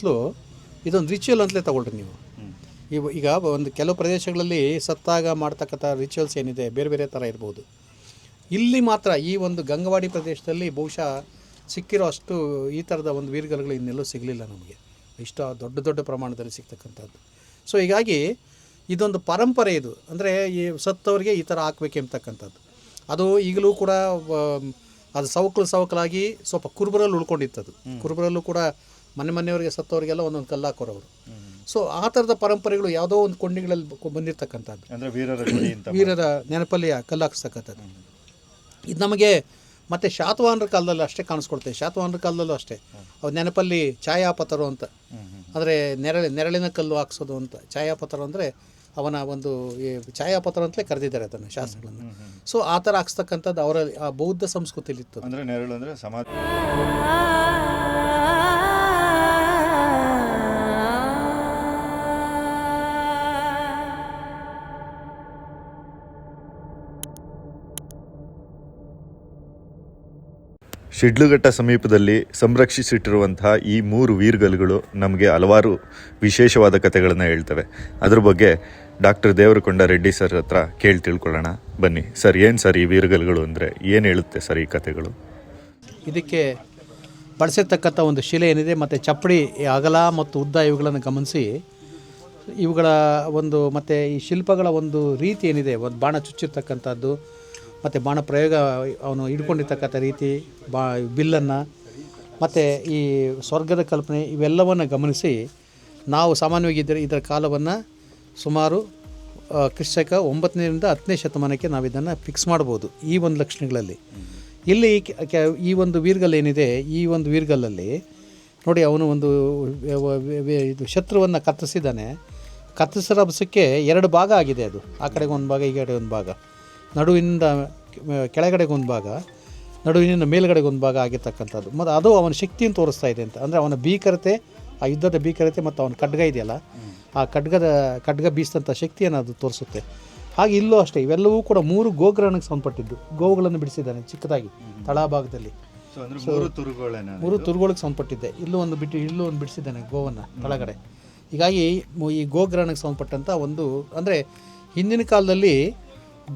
ಸುತ್ತಲೂ ಇದೊಂದು ರಿಚುವಲ್ ಅಂತಲೇ ತಗೊಳ್ರಿ ನೀವು. ಈಗ ಒಂದು ಕೆಲವು ಪ್ರದೇಶಗಳಲ್ಲಿ ಸತ್ತಾಗ ಮಾಡ್ತಕ್ಕಂಥ ರಿಚುವಲ್ಸ್ ಏನಿದೆ ಬೇರೆ ಬೇರೆ ಥರ ಇರ್ಬೋದು. ಇಲ್ಲಿ ಮಾತ್ರ ಈ ಒಂದು ಗಂಗವಾಡಿ ಪ್ರದೇಶದಲ್ಲಿ ಬಹುಶಃ ಸಿಕ್ಕಿರೋ ಅಷ್ಟು ಈ ಥರದ ಒಂದು ವೀರ್ಗಲ್ಗಳು ಇನ್ನೆಲ್ಲೂ ಸಿಗಲಿಲ್ಲ ನಮಗೆ, ಇಷ್ಟು ದೊಡ್ಡ ದೊಡ್ಡ ಪ್ರಮಾಣದಲ್ಲಿ ಸಿಗ್ತಕ್ಕಂಥದ್ದು. ಸೊ ಹೀಗಾಗಿ ಇದೊಂದು ಪರಂಪರೆ ಇದು. ಅಂದರೆ ಈ ಸತ್ತವರಿಗೆ ಈ ಥರ ಹಾಕ್ಬೇಕು ಎಂಬತಕ್ಕಂಥದ್ದು. ಅದು ಈಗಲೂ ಕೂಡ ಅದು ಸವಕಲಾಗಿ ಸ್ವಲ್ಪ ಕುರುಬರಲ್ಲಿ ಉಳ್ಕೊಂಡಿತ್ತದು. ಕುರುಬರಲ್ಲೂ ಕೂಡ ಮನೆಯವರಿಗೆ ಸತ್ತವರಿಗೆಲ್ಲ ಒಂದೊಂದು ಕಲ್ಲು ಹಾಕೋರು ಅವರು. ಸೊ ಆ ಥರದ ಪರಂಪರೆಗಳು ಯಾವುದೋ ಒಂದು ಕೊಂಡಿಗಳಲ್ಲಿ ಬಂದಿರತಕ್ಕಂಥದ್ದು, ವೀರರ ನೆನಪಲ್ಲಿ ಕಲ್ಲು ಹಾಕಿಸ್ತಕ್ಕಂಥದ್ದು. ಇದು ನಮಗೆ ಮತ್ತು ಶಾತವಾಹನರ ಕಾಲದಲ್ಲೂ ಅಷ್ಟೇ ಕಾಣಿಸ್ಕೊಡ್ತೇವೆ. ಶಾತವಾಹನರ ಕಾಲದಲ್ಲೂ ಅಷ್ಟೇ ಅವ್ರ ನೆನಪಲ್ಲಿ ಛಾಯಾಪಥರು ಅಂತ, ಅಂದರೆ ನೆರಳಿನ ಕಲ್ಲು ಹಾಕ್ಸೋದು ಅಂತ. ಛಾಯಾಪಥರು ಅಂದರೆ ಅವನ ಒಂದು ಛಾಯಾಪಥರ ಅಂತಲೇ ಕರೆದಿದ್ದಾರೆ ಅದನ್ನು ಶಾಸ್ತ್ರಗಳನ್ನು. ಸೊ ಆ ಥರ ಹಾಕ್ಸ್ತಕ್ಕಂಥದ್ದು ಅವರ ಆ ಬೌದ್ಧ ಸಂಸ್ಕೃತಿಯಲ್ಲಿತ್ತು. ಅಂದರೆ ನೆರಳು ಅಂದರೆ ಸಮಾಧಿ. ಶಿಡ್ಲಘಟ್ಟ ಸಮೀಪದಲ್ಲಿ ಸಂರಕ್ಷಿಸಿಟ್ಟಿರುವಂತಹ ಈ 3 ವೀರ್ಗಲ್ಗಳು ನಮಗೆ ಹಲವಾರು ವಿಶೇಷವಾದ ಕಥೆಗಳನ್ನು ಹೇಳ್ತವೆ. ಅದ್ರ ಬಗ್ಗೆ ಡಾಕ್ಟರ್ ದೇವರಕೊಂಡ ರೆಡ್ಡಿ ಸರ್ ಹತ್ರ ಕೇಳಿ ತಿಳ್ಕೊಳ್ಳೋಣ ಬನ್ನಿ. ಸರ್, ಏನು ಸರ್ ಈ ವೀರ್ಗಲ್ಗಳು ಅಂದರೆ ಏನು ಹೇಳುತ್ತೆ ಸರ್ ಈ ಕಥೆಗಳು? ಇದಕ್ಕೆ ಬಳಸಿರ್ತಕ್ಕಂಥ ಒಂದು ಶಿಲೆ ಏನಿದೆ ಮತ್ತು ಚಪ್ಪಡಿ ಅಗಲ ಮತ್ತು ಉದ್ದ ಇವುಗಳನ್ನು ಗಮನಿಸಿ ಇವುಗಳ ಒಂದು ಮತ್ತು ಈ ಶಿಲ್ಪಗಳ ಒಂದು ರೀತಿ ಏನಿದೆ, ಒಂದು ಬಾಣ ಚುಚ್ಚಿರ್ತಕ್ಕಂಥದ್ದು ಮತ್ತು ಬಾಣ ಪ್ರಯೋಗ ಅವನು ಹಿಡ್ಕೊಂಡಿರ್ತಕ್ಕಂಥ ರೀತಿ, ಬಿಲ್ಲನ್ನು ಮತ್ತು ಈ ಸ್ವರ್ಗದ ಕಲ್ಪನೆ ಇವೆಲ್ಲವನ್ನು ಗಮನಿಸಿ ನಾವು ಸಾಮಾನ್ಯವಾಗಿ ಇದರ ಕಾಲವನ್ನು ಸುಮಾರು ಕ್ರಿಸ್ತಕ 9ನೇರಿಂದ 10ನೇ ಶತಮಾನಕ್ಕೆ ನಾವು ಇದನ್ನು ಫಿಕ್ಸ್ ಮಾಡ್ಬೋದು ಈ ಒಂದು ಲಕ್ಷಣಗಳಲ್ಲಿ. ಇಲ್ಲಿ ಈ ಒಂದು ವೀರ್ಗಲ್ ಏನಿದೆ, ಈ ಒಂದು ವೀರ್ಗಲ್ಲಲ್ಲಿ ನೋಡಿ ಅವನು ಒಂದು ಇದು ಶತ್ರುವನ್ನು ಕತ್ತರಿಸಿದ್ದಾನೆ. ಕತ್ತರಿಸಿರೋ ಅಂಶಕ್ಕೆ 2 ಭಾಗ ಆಗಿದೆ. ಅದು ಆ ಕಡೆಗೆ ಒಂದು ಭಾಗ, ಈ ಕಡೆ ಒಂದು ಭಾಗ, ನಡುವಿನಿಂದ ಕೆಳಗಡೆಗೆ ಒಂದು ಭಾಗ, ನಡುವಿನಿಂದ ಮೇಲ್ಗಡೆಗೆ ಒಂದು ಭಾಗ ಆಗಿರ್ತಕ್ಕಂಥದ್ದು. ಮತ್ತು ಅದು ಅವನ ಶಕ್ತಿಯನ್ನು ತೋರಿಸ್ತಾ ಇದೆ ಅಂತ. ಅಂದರೆ ಅವನ ಭೀಕರತೆ, ಆ ಯುದ್ಧದ ಭೀಕರತೆ ಮತ್ತು ಅವನ ಖಡ್ಗ ಇದೆಯಲ್ಲ, ಆ ಖಡ್ಗ ಬೀಸಿದಂಥ ಶಕ್ತಿಯನ್ನು ಅದು ತೋರಿಸುತ್ತೆ. ಹಾಗೆ ಇಲ್ಲೂ ಅಷ್ಟೇ, ಇವೆಲ್ಲವೂ ಕೂಡ 3 ಗೋಗ್ರಹಣಕ್ಕೆ ಸಂಬಂಧಪಟ್ಟಿದ್ದು. ಗೋವುಗಳನ್ನು ಬಿಡಿಸಿದ್ದಾನೆ ಚಿಕ್ಕದಾಗಿ ತಳಭಾಗದಲ್ಲಿ, 3 ತುರುಗಳಿಗೆ ಸಂಬಂಧಪಟ್ಟಿದ್ದೆ. ಇಲ್ಲೂ ಒಂದು ಬಿಡಿಸಿದ್ದಾನೆ ಗೋವನ್ನು ತಳಗಡೆ. ಹೀಗಾಗಿ ಈ ಗೋಗ್ರಹಣಕ್ಕೆ ಸಂಬಂಧಪಟ್ಟಂಥ ಒಂದು, ಅಂದರೆ ಹಿಂದಿನ ಕಾಲದಲ್ಲಿ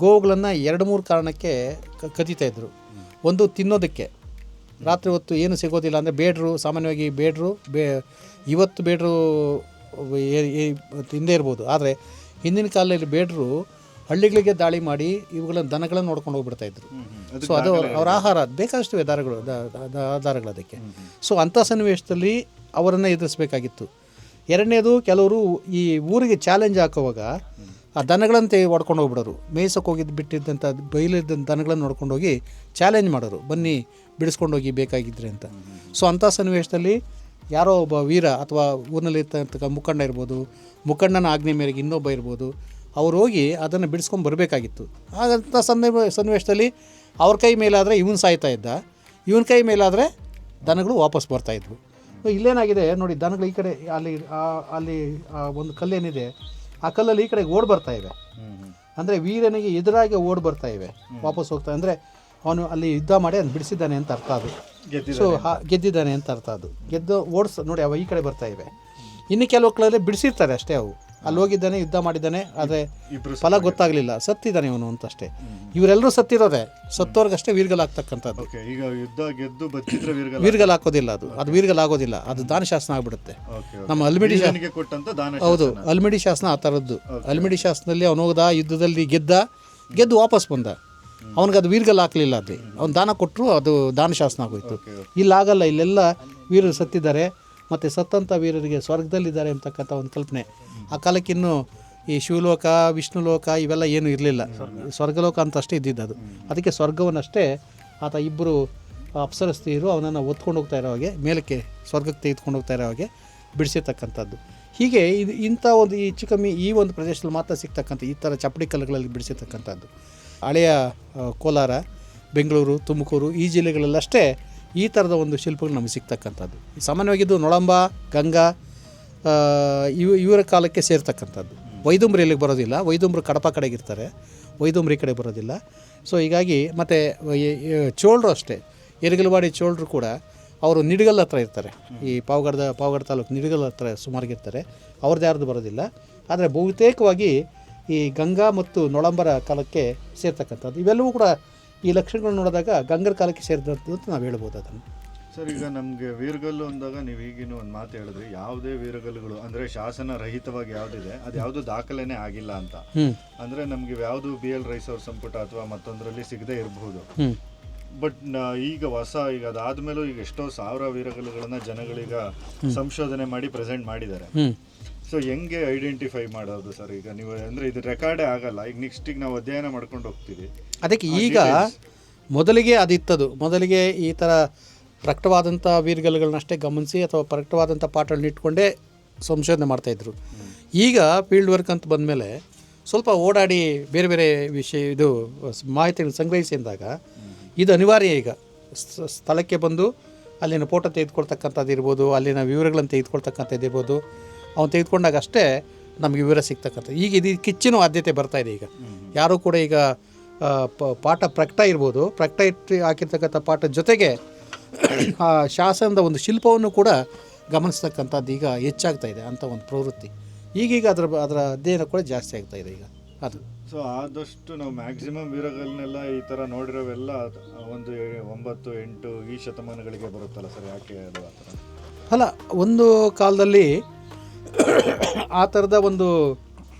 ಗೋವುಗಳನ್ನು 2-3 ಕಾರಣಕ್ಕೆ ಕದೀತಾಯಿದ್ರು. ಒಂದು ತಿನ್ನೋದಕ್ಕೆ, ರಾತ್ರಿ ಹೊತ್ತು ಏನು ಸಿಗೋದಿಲ್ಲ ಅಂದರೆ ಬೇಡರು, ಸಾಮಾನ್ಯವಾಗಿ ಇವತ್ತು ಬೇಡರು ತಿಂದೇ ಇರ್ಬೋದು. ಆದರೆ ಹಿಂದಿನ ಕಾಲದಲ್ಲಿ ಬೇಡರು ಹಳ್ಳಿಗಳಿಗೆ ದಾಳಿ ಮಾಡಿ ಇವುಗಳನ್ನು ದನಗಳನ್ನು ನೋಡ್ಕೊಂಡು ಹೋಗ್ಬಿಡ್ತಾಯಿದ್ರು. ಸೊ ಅದು ಅವರ ಆಹಾರ, ಬೇಕಾದಷ್ಟು ಆಧಾರಗಳು ಅದಕ್ಕೆ. ಸೊ ಅಂಥ ಸನ್ನಿವೇಶದಲ್ಲಿ ಅವರನ್ನು ಎದುರಿಸಬೇಕಾಗಿತ್ತು. ಎರಡನೇದು, ಕೆಲವರು ಈ ಊರಿಗೆ ಚಾಲೆಂಜ್ ಹಾಕುವಾಗ ಆ ದನಗಳಂತೆ ಹೊಡ್ಕೊಂಡು ಹೋಗ್ಬಿಡೋರು. ಮೇಯ್ಸೋಕೆ ಬಿಟ್ಟಿದ್ದಂಥ ಬೈಲಿದ್ದಂಥ ದನಗಳನ್ನು ನೋಡ್ಕೊಂಡು ಹೋಗಿ ಚಾಲೆಂಜ್ ಮಾಡೋರು, ಬನ್ನಿ ಬಿಡಿಸ್ಕೊಂಡು ಹೋಗಿ ಬೇಕಾಗಿದ್ರೆ ಅಂತ. ಸೊ ಅಂಥ ಸನ್ನಿವೇಶದಲ್ಲಿ ಯಾರೋ ಒಬ್ಬ ವೀರ ಅಥವಾ ಊರಿನಲ್ಲಿ ಇರ್ತಕ್ಕಂಥ ಮುಖಂಡ ಇರ್ಬೋದು, ಮುಖಂಡನ ಆಜ್ಞೆ ಮೇರೆಗೆ ಇನ್ನೊಬ್ಬ ಇರ್ಬೋದು, ಅವ್ರು ಹೋಗಿ ಅದನ್ನು ಬಿಡಿಸ್ಕೊಂಡು ಬರಬೇಕಾಗಿತ್ತು. ಹಾಗಂಥ ಸನ್ನಿವೇಶದಲ್ಲಿ ಅವ್ರ ಕೈ ಮೇಲಾದರೆ ಇವನು ಸಾಯ್ತಾ ಇದ್ದ, ಇವನ ಕೈ ಮೇಲಾದರೆ ದನಗಳು ವಾಪಸ್ ಬರ್ತಾಯಿದ್ವು. ಇಲ್ಲೇನಾಗಿದೆ ನೋಡಿ, ದನಗಳು ಈ ಕಡೆ ಅಲ್ಲಿ ಒಂದು ಕಲ್ಲೇನಿದೆ, ಆ ಕಲ್ಲಲ್ಲಿ ಈ ಕಡೆಗೆ ಓಡಿ ಬರ್ತಾ ಇವೆ. ಅಂದರೆ ವೀರನಿಗೆ ಎದುರಾಗಿ ಓಡಿ ಬರ್ತಾ ಇವೆ, ವಾಪಸ್ ಹೋಗ್ತಾ. ಅಂದರೆ ಅವನು ಅಲ್ಲಿ ಯುದ್ಧ ಮಾಡಿ ಅದನ್ನು ಬಿಡಿಸಿದ್ದಾನೆ ಅಂತ ಅರ್ಥ ಅದು. ಸೊ ಗೆದ್ದಿದ್ದಾನೆ ಅಂತ ಅರ್ಥ ಅದು. ನೋಡಿ ಅವ ಈ ಕಡೆ ಬರ್ತಾ ಇವೆ. ಇನ್ನು ಕೆಲವು ಕಡೆ ಬಿಡಿಸಿರ್ತಾರೆ ಅಷ್ಟೇ, ಅವು ಅಲ್ಲಿ ಹೋಗಿದ್ದಾನೆ, ಯುದ್ಧ ಮಾಡಿದ್ದಾನೆ, ಆದರೆ ಫಲ ಗೊತ್ತಾಗಲಿಲ್ಲ, ಸತ್ತಿದ್ದಾನೆ ಇವನು ಅಂತ ಅಷ್ಟೇ. ಇವರೆಲ್ಲರೂ ಸತ್ತಿರೋದೆ, ಸತ್ತೋರ್ಗಷ್ಟೇ ವೀರ್ಗಲ್ ಆಗ್ತಕ್ಕಂಥದ್ದು. ವೀರ್ಗಲ್ ಹಾಕೋದಿಲ್ಲ, ಅದು ವೀರ್ಗಲ್ ಆಗೋದಿಲ್ಲ, ಅದು ದಾನಶಾಸನ ಆಗ್ಬಿಡುತ್ತೆ. ನಮ್ಮ ಅಲ್ಮಿಡಿ ಶಾಸನ ಆ ಥರದ್ದು. ಅಲ್ಮಿಡಿ ಶಾಸನದಲ್ಲಿ ಅವನು ಹೋದ, ಯುದ್ಧದಲ್ಲಿ ಗೆದ್ದು ವಾಪಸ್ ಬಂದ, ಅವನಿಗೆ ಅದು ವೀರ್ಗಲ್ ಹಾಕಲಿಲ್ಲ. ಅದು ಅವ್ನು ದಾನ ಕೊಟ್ಟರು, ಅದು ದಾನಶಾಸನ ಆಗೋಯ್ತು. ಇಲ್ಲಾಗಲ್ಲ, ಇಲ್ಲೆಲ್ಲ ವೀರರು ಸತ್ತಿದ್ದಾರೆ ಮತ್ತು ಸತ್ತಂಥ ವೀರರಿಗೆ ಸ್ವರ್ಗದಲ್ಲಿದ್ದಾರೆ ಅಂತಕ್ಕಂಥ ಒಂದು ಕಲ್ಪನೆ. ಆ ಕಾಲಕ್ಕಿನ್ನೂ ಈ ಶಿವಲೋಕ, ವಿಷ್ಣುಲೋಕ ಇವೆಲ್ಲ ಏನೂ ಇರಲಿಲ್ಲ, ಸ್ವರ್ಗಲೋಕ ಅಂತ ಅಷ್ಟೇ ಇದ್ದಿದ್ದು. ಅದಕ್ಕೆ ಸ್ವರ್ಗವನ್ನಷ್ಟೇ ಆತ 2 ಅಪ್ಸರಸ್ತ್ರೀಯರು ಅವನನ್ನು ಒತ್ಕೊಂಡು ಹೋಗ್ತಾ ಇರೋ ಹಾಗೆ, ಮೇಲಕ್ಕೆ ಸ್ವರ್ಗಕ್ಕೆ ತೆಗೆದುಕೊಂಡು ಹೋಗ್ತಾ ಇರೋ ಹಾಗೆ ಬಿಡಿಸಿರ್ತಕ್ಕಂಥದ್ದು. ಹೀಗೆ ಇಂಥ ಒಂದು ಹೆಚ್ಚು ಕಮ್ಮಿ ಈ ಒಂದು ಪ್ರದೇಶದಲ್ಲಿ ಮಾತ್ರ ಸಿಗ್ತಕ್ಕಂಥ ಈ ಥರ ಚಪ್ಪಡಿ ಕಲ್ಲುಗಳಲ್ಲಿ ಬಿಡಿಸಿರ್ತಕ್ಕಂಥದ್ದು. ಹಳೆಯ ಕೋಲಾರ, ಬೆಂಗಳೂರು, ತುಮಕೂರು ಈ ಜಿಲ್ಲೆಗಳಲ್ಲಷ್ಟೇ ಈ ಥರದ ಒಂದು ಶಿಲ್ಪಗಳು ನಮಗೆ ಸಿಗ್ತಕ್ಕಂಥದ್ದು. ಸಾಮಾನ್ಯವಾಗಿದ್ದು ನೊಳಂಬ, ಗಂಗಾ ಇವರ ಕಾಲಕ್ಕೆ ಸೇರ್ತಕ್ಕಂಥದ್ದು. ವೈದುಂಬ್ರಿ ಇಲ್ಲಿಗೆ ಬರೋದಿಲ್ಲ, ವೈದುಂಬ್ರು ಕಡಪ ಕಡೆಗೆ ಇರ್ತಾರೆ, ವೈದುಂಬ್ರಿ ಕಡೆ ಬರೋದಿಲ್ಲ. ಸೊ ಹೀಗಾಗಿ ಮತ್ತು ಚೋಳರು ಅಷ್ಟೇ, ಎರಗಲವಾಡಿ ಚೋಳರು ಕೂಡ ಅವರು ನಿಡಗಲ್ ಹತ್ರ ಇರ್ತಾರೆ. ಈ ಪಾವಗಡ ತಾಲೂಕು ನಿಡಗಲ್ ಹತ್ರ ಸುಮಾರಿಗಿರ್ತಾರೆ. ಅವ್ರದ್ದು ಯಾರ್ದು ಬರೋದಿಲ್ಲ. ಆದರೆ ಬಹುತೇಕವಾಗಿ ಈ ಗಂಗಾ ಮತ್ತು ನೊಳಂಬರ ಕಾಲಕ್ಕೆ ಸೇರ್ತಕ್ಕಂಥದ್ದು. ಇವೆಲ್ಲವೂ ಕೂಡ ಈ ಲಕ್ಷಣಗಳು ನೋಡಿದಾಗ ಗಂಗರ ಕಾಲಕ್ಕೆ ಸೇರಿದಂಥದ್ದು ಅಂತ ನಾವು ಹೇಳ್ಬೋದು ಅದನ್ನು. ಸರ್, ಈಗ ನಮಗೆ ವೀರಗಲ್ಲು ಅಂದಾಗ ನೀವು ಈಗಿನ ಒಂದು ಮಾತು ಹೇಳಿದ್ರಿ, ಯಾವುದೇ ವೀರಗಲ್ಲುಗಳು ಅಂದರೆ ಶಾಸನ ರಹಿತವಾಗಿ ಯಾವುದಿದೆ ಅದು ಯಾವುದು ದಾಖಲೆನೇ ಆಗಿಲ್ಲ ಅಂತ. ಅಂದರೆ ನಮಗೆ ಯಾವುದು BL ರೈಸ್ ಅವ್ರ ಸಂಪುಟ ಅಥವಾ ಮತ್ತೊಂದರಲ್ಲಿ ಸಿಗದೇ ಇರಬಹುದು. ಬಟ್ ಈಗ ಈಗ ಅದಾದ್ಮೇಲೂ ಈಗ ಎಷ್ಟೋ ಸಾವಿರ ವೀರಗಲ್ಲುಗಳನ್ನ ಜನಗಳೀಗ ಸಂಶೋಧನೆ ಮಾಡಿ ಪ್ರೆಸೆಂಟ್ ಮಾಡಿದ್ದಾರೆ. ಸೊ ಹೆಂಗೆ ಐಡೆಂಟಿಫೈ ಮಾಡೋದು ಸರ್? ಈಗ ನೀವು ಅಂದರೆ ಇದು ರೆಕಾರ್ಡೇ ಆಗಲ್ಲ. ಈಗ ನೆಕ್ಸ್ಟಿಗೆ ನಾವು ಅಧ್ಯಯನ ಮಾಡ್ಕೊಂಡು ಹೋಗ್ತೀವಿ. ಅದಕ್ಕೆ ಈಗ ಮೊದಲಿಗೆ ಅದಿತ್ತದು. ಮೊದಲಿಗೆ ಈ ಥರ ಪ್ರಕಟವಾದಂಥ ವೀರಗಲ್ಲುಗಳನ್ನಷ್ಟೇ ಗಮನಿಸಿ ಅಥವಾ ಪ್ರಕಟವಾದಂಥ ಪಾಠಗಳನ್ನ ಇಟ್ಕೊಂಡೇ ಸಂಶೋಧನೆ ಮಾಡ್ತಾಯಿದ್ರು. ಈಗ ಫೀಲ್ಡ್ ವರ್ಕ್ ಅಂತ ಬಂದಮೇಲೆ ಸ್ವಲ್ಪ ಓಡಾಡಿ ಬೇರೆ ಬೇರೆ ಇದು ಮಾಹಿತಿಗಳು ಸಂಗ್ರಹಿಸಿ ಅಂದಾಗ ಇದು ಅನಿವಾರ್ಯ. ಈಗ ಸ್ಥಳಕ್ಕೆ ಬಂದು ಅಲ್ಲಿನ ಫೋಟೋ ತೆಗೆದುಕೊಳ್ತಕ್ಕಂಥದ್ದು ಇರ್ಬೋದು, ಅಲ್ಲಿನ ವಿವರಗಳನ್ನು ತೆಗೆದುಕೊಳ್ತಕ್ಕಂಥದ್ದು ಇರ್ಬೋದು. ಅವನು ತೆಗೆದುಕೊಂಡಾಗ ಅಷ್ಟೇ ನಮಗೆ ವಿವರ ಸಿಗ್ತಕ್ಕಂಥದ್ದು. ಈಗ ಇದು ಕಿಚ್ಚಿನ ಆದ್ಯತೆ ಬರ್ತಾಯಿದೆ. ಈಗ ಯಾರೂ ಕೂಡ ಈಗ ಪಾಠ ಪ್ರಕಟ ಇರ್ಬೋದು, ಪ್ರಕಟ ಇಟ್ಟು ಹಾಕಿರ್ತಕ್ಕಂಥ ಪಾಠದ ಜೊತೆಗೆ ಆ ಶಾಸನದ ಒಂದು ಶಿಲ್ಪವನ್ನು ಕೂಡ ಗಮನಿಸ್ತಕ್ಕಂಥದ್ದು ಈಗ ಹೆಚ್ಚಾಗ್ತಾ ಇದೆ ಅಂಥ ಒಂದು ಪ್ರವೃತ್ತಿ. ಈಗೀಗ ಅದರ ಅಧ್ಯಯನ ಕೂಡ ಜಾಸ್ತಿ ಆಗ್ತಾ ಇದೆ ಈಗ ಅದು. ಸೊ ಆದಷ್ಟು ನಾವು ಮ್ಯಾಕ್ಸಿಮಮ್ ವೀರಗಲ್ನೆಲ್ಲ ಈ ಥರ ನೋಡಿರೋವೆಲ್ಲ ಒಂದು 9, 8 ಈ ಶತಮಾನಗಳಿಗೆ ಬರುತ್ತಲ್ಲ ಸರ್, ಯಾಕೆ ಅದು ಆ ಥರ? ಅಲ್ಲ, ಒಂದು ಕಾಲದಲ್ಲಿ ಆ ಥರದ ಒಂದು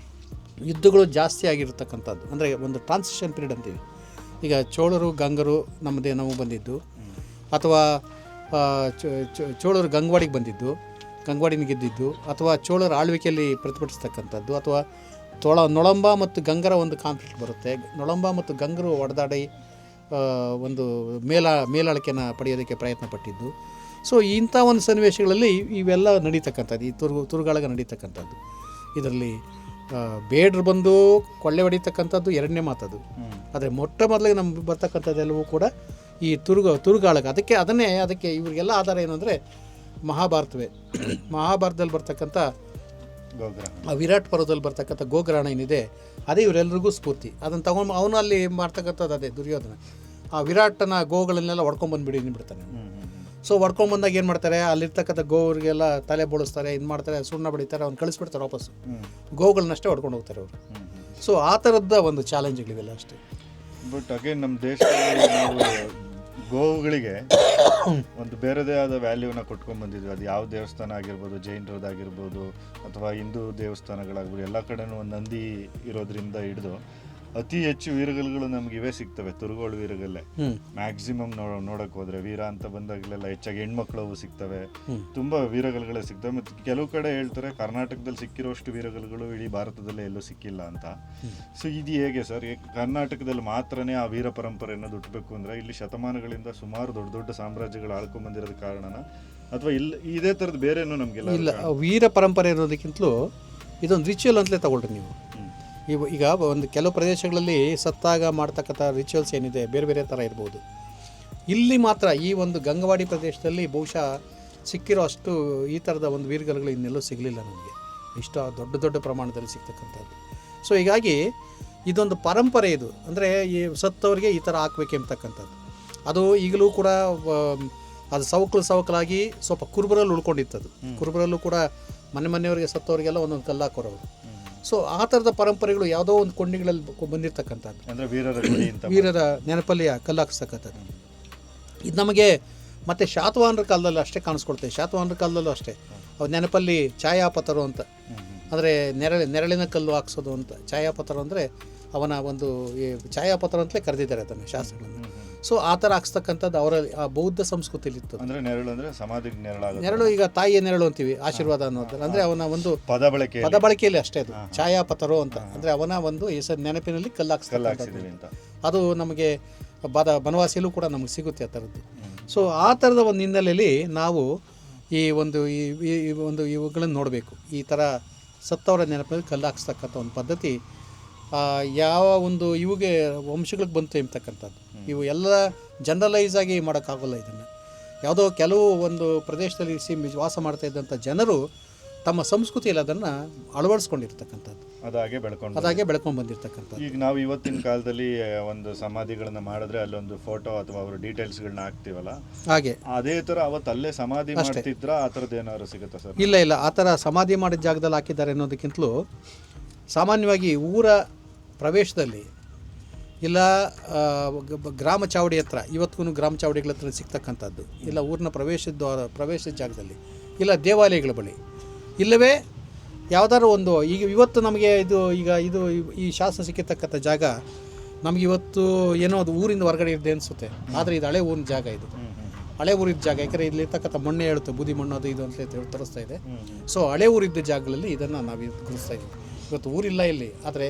ಯುದ್ಧಗಳು ಜಾಸ್ತಿ ಆಗಿರ್ತಕ್ಕಂಥದ್ದು. ಅಂದರೆ ಒಂದು ಟ್ರಾನ್ಸಿಷನ್ ಪೀರಿಯಡ್ ಅಂತೀವಿ. ಈಗ ಚೋಳರು ಗಂಗರು ನಮಗೆ ಬಂದಿದ್ದು, ಅಥವಾ ಚೋಳರು ಗಂಗವಾಡಿಗೆ ಬಂದಿದ್ದು, ಗಂಗವಾಡಿನ ಗೆದ್ದಿದ್ದು, ಅಥವಾ ಚೋಳರ ಆಳ್ವಿಕೆಯಲ್ಲಿ ಪ್ರತಿಭಟಿಸ್ತಕ್ಕಂಥದ್ದು, ಅಥವಾ ನೊಳಂಬ ಮತ್ತು ಗಂಗರ ಒಂದು ಕಾನ್ಫ್ಲಿಕ್ಟ್ ಬರುತ್ತೆ. ನೊಳಂಬ ಮತ್ತು ಗಂಗರು ಹೊಡೆದಾಡಿ ಒಂದು ಮೇಲಾಳಿಕೆನ ಪಡೆಯೋದಕ್ಕೆ ಪ್ರಯತ್ನ ಪಟ್ಟಿದ್ದು. ಸೊ ಇಂಥ ಒಂದು ಸನ್ನಿವೇಶಗಳಲ್ಲಿ ಇವೆಲ್ಲ ನಡೀತಕ್ಕಂಥದ್ದು, ಈ ತುರುಗಾಳಗ ನಡೀತಕ್ಕಂಥದ್ದು. ಇದರಲ್ಲಿ ಬೇಡ್ರು ಬಂದು ಕೊಳ್ಳೆ ಹೊಡಿತಕ್ಕಂಥದ್ದು ಎರಡನೇ ಮಾತದು. ಆದರೆ ಮೊಟ್ಟ ಮೊದಲಿಗೆ ನಮ್ಗೆ ಬರ್ತಕ್ಕಂಥದ್ದೆಲ್ಲವೂ ಕೂಡ ಈ ತುರುಗಾಳಗ. ಅದಕ್ಕೆ ಇವರಿಗೆಲ್ಲ ಆಧಾರ ಏನು ಅಂದರೆ ಮಹಾಭಾರತವೇ. ಮಹಾಭಾರತದಲ್ಲಿ ಬರ್ತಕ್ಕಂಥ ವಿರಾಟ್ ಪರ್ವದಲ್ಲಿ ಬರ್ತಕ್ಕಂಥ ಗೋಗ್ರಹಣ ಏನಿದೆ ಅದೇ ಇವರೆಲ್ಲರಿಗೂ ಸ್ಫೂರ್ತಿ. ಅದನ್ನು ತಗೊಂಡು ಅವನು ಅಲ್ಲಿ ಮಾಡ್ತಕ್ಕಂಥದ್ದು ಅದೇ ದುರ್ಯೋಧನ. ಆ ವಿರಾಟನ ಗೋಗಳನ್ನೆಲ್ಲ ಹೊಡ್ಕೊಂಡ್ಬಿಡ್ತಾನೆ. ಸೊ ಹೊಡ್ಕೊಂಡ್ಬಂದಾಗ ಏನು ಮಾಡ್ತಾರೆ, ಅಲ್ಲಿರ್ತಕ್ಕಂಥ ಗೋವ್ರಿಗೆಲ್ಲ ತಲೆ ಬೋಳಿಸ್ತಾರೆ, ಇದು ಮಾಡ್ತಾರೆ, ಸುಣ್ಣ ಬಡಿತಾರೆ, ಅವ್ನು ಕಳಿಸ್ಬಿಡ್ತಾರೆ ವಾಪಸ್ಸು. ಗೋಗಳನ್ನಷ್ಟೇ ಹೊಡ್ಕೊಂಡು ಹೋಗ್ತಾರೆ ಅವರು. ಸೊ ಆ ಥರದ ಒಂದು ಚಾಲೆಂಜ್ಗಳಿವೆಲ್ಲ ಅಷ್ಟೇ. ಬಟ್ ಅಗೇನ್ ನಮ್ಮ ದೇಶದಲ್ಲಿ ನಾವು ಗೋವುಗಳಿಗೆ ಒಂದು ಬೇರೆದೇ ಆದ ವ್ಯಾಲ್ಯೂನ ಕೊಟ್ಕೊಂಡು ಬಂದಿದ್ವಿ. ಅದು ಯಾವ ದೇವಸ್ಥಾನ ಆಗಿರ್ಬೋದು, ಜೈನರದಾಗಿರ್ಬೋದು ಅಥವಾ ಹಿಂದೂ ದೇವಸ್ಥಾನಗಳಾಗ್ಬೋದು, ಎಲ್ಲ ಕಡೆನೂ ಒಂದು ನಂದಿ ಇರೋದ್ರಿಂದ ಹಿಡಿದು ಅತಿ ಹೆಚ್ಚು ವೀರಗಲ್ಲುಗಳು ನಮ್ಗೆ ಇವೇ ಸಿಗ್ತವೆ. ತುರುಗೋಳು ವೀರಗಲ್ಲೇ ಮ್ಯಾಕ್ಸಿಮಮ್ ನೋಡಕ್ ಹೋದ್ರೆ ವೀರ ಅಂತ ಬಂದಾಗಲೆಲ್ಲ ಹೆಚ್ಚಾಗಿ ಹೆಣ್ಮಕ್ಳು ಸಿಗ್ತವೆ, ತುಂಬಾ ವೀರಗಲ್ಲುಗಳೇ ಸಿಗ್ತವೆ. ಮತ್ತು ಕೆಲವು ಕಡೆ ಹೇಳ್ತಾರೆ ಕರ್ನಾಟಕದಲ್ಲಿ ಸಿಕ್ಕಿರೋಷ್ಟು ವೀರಗಲ್ಲುಗಳು ಇಡೀ ಭಾರತದಲ್ಲೇ ಎಲ್ಲೂ ಸಿಕ್ಕಿಲ್ಲ ಅಂತ. ಸೊ ಇದು ಹೇಗೆ ಸರ್? ಕರ್ನಾಟಕದಲ್ಲಿ ಮಾತ್ರನೇ ಆ ವೀರ ಪರಂಪರೆ ಅನ್ನೋದು ಹುಟ್ಟಬೇಕು ಅಂದ್ರೆ ಇಲ್ಲಿ ಶತಮಾನಗಳಿಂದ ಸುಮಾರು ದೊಡ್ಡ ದೊಡ್ಡ ಸಾಮ್ರಾಜ್ಯಗಳು ಆಳ್ಕೊಂಡ್ ಬಂದಿರೋದ ಕಾರಣನ, ಅಥವಾ ಇದೇ ಥರದ್ದು ಬೇರೆನೂ ನಮಗೆಲ್ಲ ಇಲ್ಲ? ವೀರ ಪರಂಪರೆ ಇರೋದಕ್ಕಿಂತಲೂ ಇದೊಂದು ರಿಚುವಲ್ ಅಂತಲೇ ತಗೊಳ್ರಿ ನೀವು. ಈಗ ಒಂದು ಕೆಲವು ಪ್ರದೇಶಗಳಲ್ಲಿ ಸತ್ತಾಗ ಮಾಡ್ತಕ್ಕಂಥ ರಿಚುವಲ್ಸ್ ಏನಿದೆ ಬೇರೆ ಬೇರೆ ಥರ ಇರ್ಬೋದು. ಇಲ್ಲಿ ಮಾತ್ರ ಈ ಒಂದು ಗಂಗವಾಡಿ ಪ್ರದೇಶದಲ್ಲಿ ಬಹುಶಃ ಸಿಕ್ಕಿರೋ ಅಷ್ಟು ಈ ಥರದ ಒಂದು ವೀರಗಲ್ಲುಗಳು ಇನ್ನೆಲ್ಲೂ ಸಿಗಲಿಲ್ಲ ನಮಗೆ, ಇಷ್ಟು ದೊಡ್ಡ ದೊಡ್ಡ ಪ್ರಮಾಣದಲ್ಲಿ ಸಿಗ್ತಕ್ಕಂಥದ್ದು. ಸೊ ಹೀಗಾಗಿ ಇದೊಂದು ಪರಂಪರೆ ಇದು. ಅಂದರೆ ಈ ಸತ್ತವರಿಗೆ ಈ ಥರ ಹಾಕ್ಬೇಕು ಅಂತಕ್ಕಂಥದ್ದು. ಅದು ಈಗಲೂ ಕೂಡ ಅದು ಸವಕಲಾಗಿ ಸ್ವಲ್ಪ ಕುರುಬರಲ್ಲಿ ಉಳ್ಕೊಂಡಿತ್ತದು. ಕುರುಬರಲ್ಲೂ ಕೂಡ ಮನೆಯವರಿಗೆ ಸತ್ತವರಿಗೆಲ್ಲ ಒಂದೊಂದು ಕಲ್ಲು ಹಾಕೋರವರು. ಸೊ ಆ ಥರದ ಪರಂಪರೆಗಳು ಯಾವುದೋ ಒಂದು ಕೊಂಡಿಗಳಲ್ಲಿ ಬಂದಿರತಕ್ಕಂಥದ್ದು, ಅಂದರೆ ವೀರರ ನೆನಪಲ್ಲಿ ಕಲ್ಲು ಹಾಕಿಸ್ತಕ್ಕಂಥದ್ದು. ಇದು ನಮಗೆ ಮತ್ತು ಶಾತವಾಹನರ ಕಾಲದಲ್ಲೂ ಅಷ್ಟೇ ಕಾಣಿಸ್ಕೊಳ್ತೇವೆ. ಶಾತವಾಹನರ ಕಾಲದಲ್ಲೂ ಅಷ್ಟೇ ಅವ್ರ ನೆನಪಲ್ಲಿ ಛಾಯಾಪಥರು ಅಂತ, ಅಂದರೆ ನೆರಳಿನ ಕಲ್ಲು ಹಾಕ್ಸೋದು ಅಂತ. ಛಾಯಾಪಥರು ಅಂದರೆ ಅವನ ಒಂದು ಛಾಯಾಪಥರು ಅಂತಲೇ ಕರೆದಿದ್ದಾರೆ ಅದನ್ನು ಶಾಸ್ತ್ರಗಳನ್ನು. ಸೊ ಆ ಥರ ಹಾಕ್ಸ್ತಕ್ಕಂಥದ್ದು ಅವರಲ್ಲಿ ಆ ಬೌದ್ಧ ಸಂಸ್ಕೃತಿಲಿತ್ತು. ಅಂದರೆ ನೆರಳು ಅಂದರೆ ಸಮಾಧಿಗೆ ನೆರಳು, ಈಗ ತಾಯಿಯ ನೆರಳು ಅಂತೀವಿ, ಆಶೀರ್ವಾದ ಅನ್ನೋದು. ಅಂದರೆ ಅವನ ಒಂದು ಪದ ಬಳಕೆಯಲ್ಲಿ ಅಷ್ಟೇ ಅದು ಛಾಯಾಪಥರು ಅಂತ. ಅಂದರೆ ಅವನ ಒಂದು ಹೆಸರು ನೆನಪಿನಲ್ಲಿ ಕಲ್ಲು ಹಾಕ್ಸ್ತಕ್ಕಂಥದ್ದು. ಅದು ನಮಗೆ ಬನವಾಸಿಯಲ್ಲೂ ಕೂಡ ನಮಗೆ ಸಿಗುತ್ತೆ ಆ ಥರದ್ದು. ಸೊ ಆ ಥರದ ಒಂದು ಹಿನ್ನೆಲೆಯಲ್ಲಿ ನಾವು ಈ ಒಂದು ಇವುಗಳನ್ನು ನೋಡಬೇಕು. ಈ ಥರ ಸತ್ತವರ ನೆನಪಿನಲ್ಲಿ ಕಲ್ಲು ಹಾಕ್ಸ್ತಕ್ಕಂಥ ಒಂದು ಪದ್ಧತಿ ಯಾವ ಒಂದು ಇವುಗೆ ವಂಶಗಳಿಗೆ ಬಂತು ಎಂಬತಕ್ಕಂಥದ್ದು. ಇವು ಎಲ್ಲ ಜನರಲೈಸ್ ಆಗಿ ಮಾಡೋಕ್ಕಾಗಲ್ಲ. ಇದನ್ನು ಯಾವುದೋ ಕೆಲವು ಒಂದು ಪ್ರದೇಶದಲ್ಲಿ ವಾಸ ಮಾಡ್ತಾ ಇದ್ದಂಥ ಜನರು ತಮ್ಮ ಸಂಸ್ಕೃತಿಯಲ್ಲಿ ಅದನ್ನು ಅಳವಡಿಸ್ಕೊಂಡಿರ್ತಕ್ಕಂಥದ್ದು, ಅದಾಗೆ ಬೆಳ್ಕೊಂಡು ಬಂದಿರತಕ್ಕಂಥದ್ದು. ಈಗ ನಾವು ಇವತ್ತಿನ ಕಾಲದಲ್ಲಿ ಒಂದು ಸಮಾಧಿಗಳನ್ನ ಮಾಡಿದ್ರೆ ಅಲ್ಲೊಂದು ಫೋಟೋ ಅಥವಾ ಅವ್ರ ಡೀಟೇಲ್ಸ್ಗಳನ್ನ ಹಾಕ್ತೀವಲ್ಲ, ಹಾಗೆ ಅದೇ ಥರ ಅವತ್ತು ಅಲ್ಲೇ ಸಮಾಧಿ ಮಾಡ್ತಿದ್ರ ಆ ಥರದ್ದು ಏನಾದ್ರು ಸಿಗುತ್ತಾ ಸರ್? ಇಲ್ಲ, ಆ ಥರ ಸಮಾಧಿ ಮಾಡಿದ ಜಾಗದಲ್ಲಿ ಹಾಕಿದ್ದಾರೆ ಅನ್ನೋದಕ್ಕಿಂತಲೂ ಸಾಮಾನ್ಯವಾಗಿ ಊರ ಪ್ರವೇಶದಲ್ಲಿ ಇಲ್ಲ ಗ್ರಾಮ ಚಾವಡಿ ಹತ್ರ, ಇವತ್ತಿಗೂ ಗ್ರಾಮ ಚಾವಡಿಗಳ ಹತ್ರ ಸಿಗ್ತಕ್ಕಂಥದ್ದು, ಇಲ್ಲ ಊರಿನ ಪ್ರವೇಶದ ಜಾಗದಲ್ಲಿ, ಇಲ್ಲ ದೇವಾಲಯಗಳ ಬಳಿ, ಇಲ್ಲವೇ ಯಾವುದಾದ್ರು ಒಂದು ಇವತ್ತು ನಮಗೆ ಇದು ಈ ಶಾಸನ ಸಿಕ್ಕಿರ್ತಕ್ಕಂಥ ಜಾಗ ನಮಗೆ ಇವತ್ತು ಏನೋ ಅದು ಊರಿಂದ ಹೊರಗಡೆ ಇರದೆ ಅನಿಸುತ್ತೆ, ಆದರೆ ಇದು ಹಳೆ ಊರಿನ ಜಾಗ, ಇದು ಹಳೆ ಊರಿದ್ದ ಜಾಗ. ಯಾಕಂದರೆ ಇಲ್ಲಿರ್ತಕ್ಕಂಥ ಮಣ್ಣೆ ಹೇಳುತ್ತೆ, ಬೂದಿ ಮಣ್ಣು ಅದು ಇದು ಅಂತ ತೋರಿಸ್ತಾ ಇದೆ. ಸೊ ಹಳೆ ಊರಿದ್ದ ಜಾಗಗಳಲ್ಲಿ ಇದನ್ನು ನಾವು ಗುರುತಿಸ್ತಾ ಇದ್ದೀವಿ. ಇವತ್ತು ಊರಿಲ್ಲ ಇಲ್ಲಿ, ಆದರೆ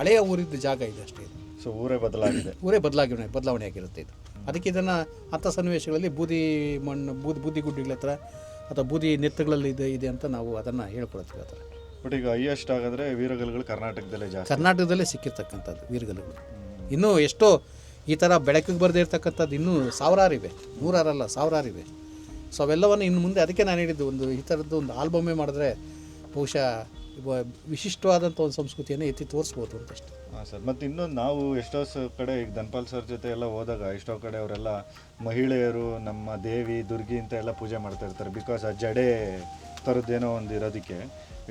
ಹಳೆಯ ಊರಿದ್ದ ಜಾಗ ಇದೆ ಅಷ್ಟೇ. ಸೊ ಊರೇ ಬದಲಾವಣೆ ಆಗಿರುತ್ತೆ ಇದು. ಅದಕ್ಕೆ ಇದನ್ನು ಅಂಥ ಸನ್ನಿವೇಶಗಳಲ್ಲಿ ಬೂದಿ ಮಣ್ಣು ಬೂದಿ ಗುಡ್ಡಿಗಳ ಹತ್ರ ಅಥವಾ ಬೂದಿ ನೆತ್ತಗಳಲ್ಲಿ ಇದೆ ಅಂತ ನಾವು ಅದನ್ನು ಹೇಳ್ಕೊಳ್ತೀವಿ ಆ ಥರ. ಬಟ್ ಈಗ ಹೈಯೆಸ್ಟ್ ಆಗಿದ್ರೆ ವೀರಗಲ್ಗಳು ಕರ್ನಾಟಕದಲ್ಲೇ ಸಿಕ್ಕಿರ್ತಕ್ಕಂಥದ್ದು ವೀರಗಲ್ಗಳು. ಇನ್ನೂ ಎಷ್ಟೋ ಈ ಥರ ಬೆಳಕಿಗೆ ಬರದೇ ಇರ್ತಕ್ಕಂಥದ್ದು ಇನ್ನೂ ಸಾವಿರಾರಿವೆ, ನೂರಾರಲ್ಲ ಸಾವಿರಾರಿವೆ. ಸೊ ಅವೆಲ್ಲವನ್ನು ಇನ್ನು ಮುಂದೆ, ಅದಕ್ಕೆ ನಾನು ಹೇಳಿದ್ದು, ಈ ಥರದ್ದು ಒಂದು ಆಲ್ಬಮ್ಮೇ ಮಾಡಿದ್ರೆ ಬಹುಶಃ ವಿಶಿಷ್ಟವಾದಂಥ ಒಂದು ಸಂಸ್ಕೃತಿಯನ್ನು ಎತ್ತಿ ತೋರಿಸ್ಬೋದು ಅಂತಷ್ಟೇ. ಹಾಂ ಸರ್. ಮತ್ತು ಇನ್ನೊಂದು, ನಾವು ಎಷ್ಟೋ ಕಡೆ ಈಗ ಧನ್ಪಾಲ್ ಸರ್ ಜೊತೆ ಎಲ್ಲ ಹೋದಾಗ ಎಷ್ಟೋ ಕಡೆ ಅವರೆಲ್ಲ ಮಹಿಳೆಯರು ನಮ್ಮ ದೇವಿ ದುರ್ಗಿ ಅಂತ ಎಲ್ಲ ಪೂಜೆ ಮಾಡ್ತಾ ಇರ್ತಾರೆ. ಬಿಕಾಸ್ ಆ ಜಡೆ ಥರದ್ದೇನೋ ಒಂದು ಇರೋದಕ್ಕೆ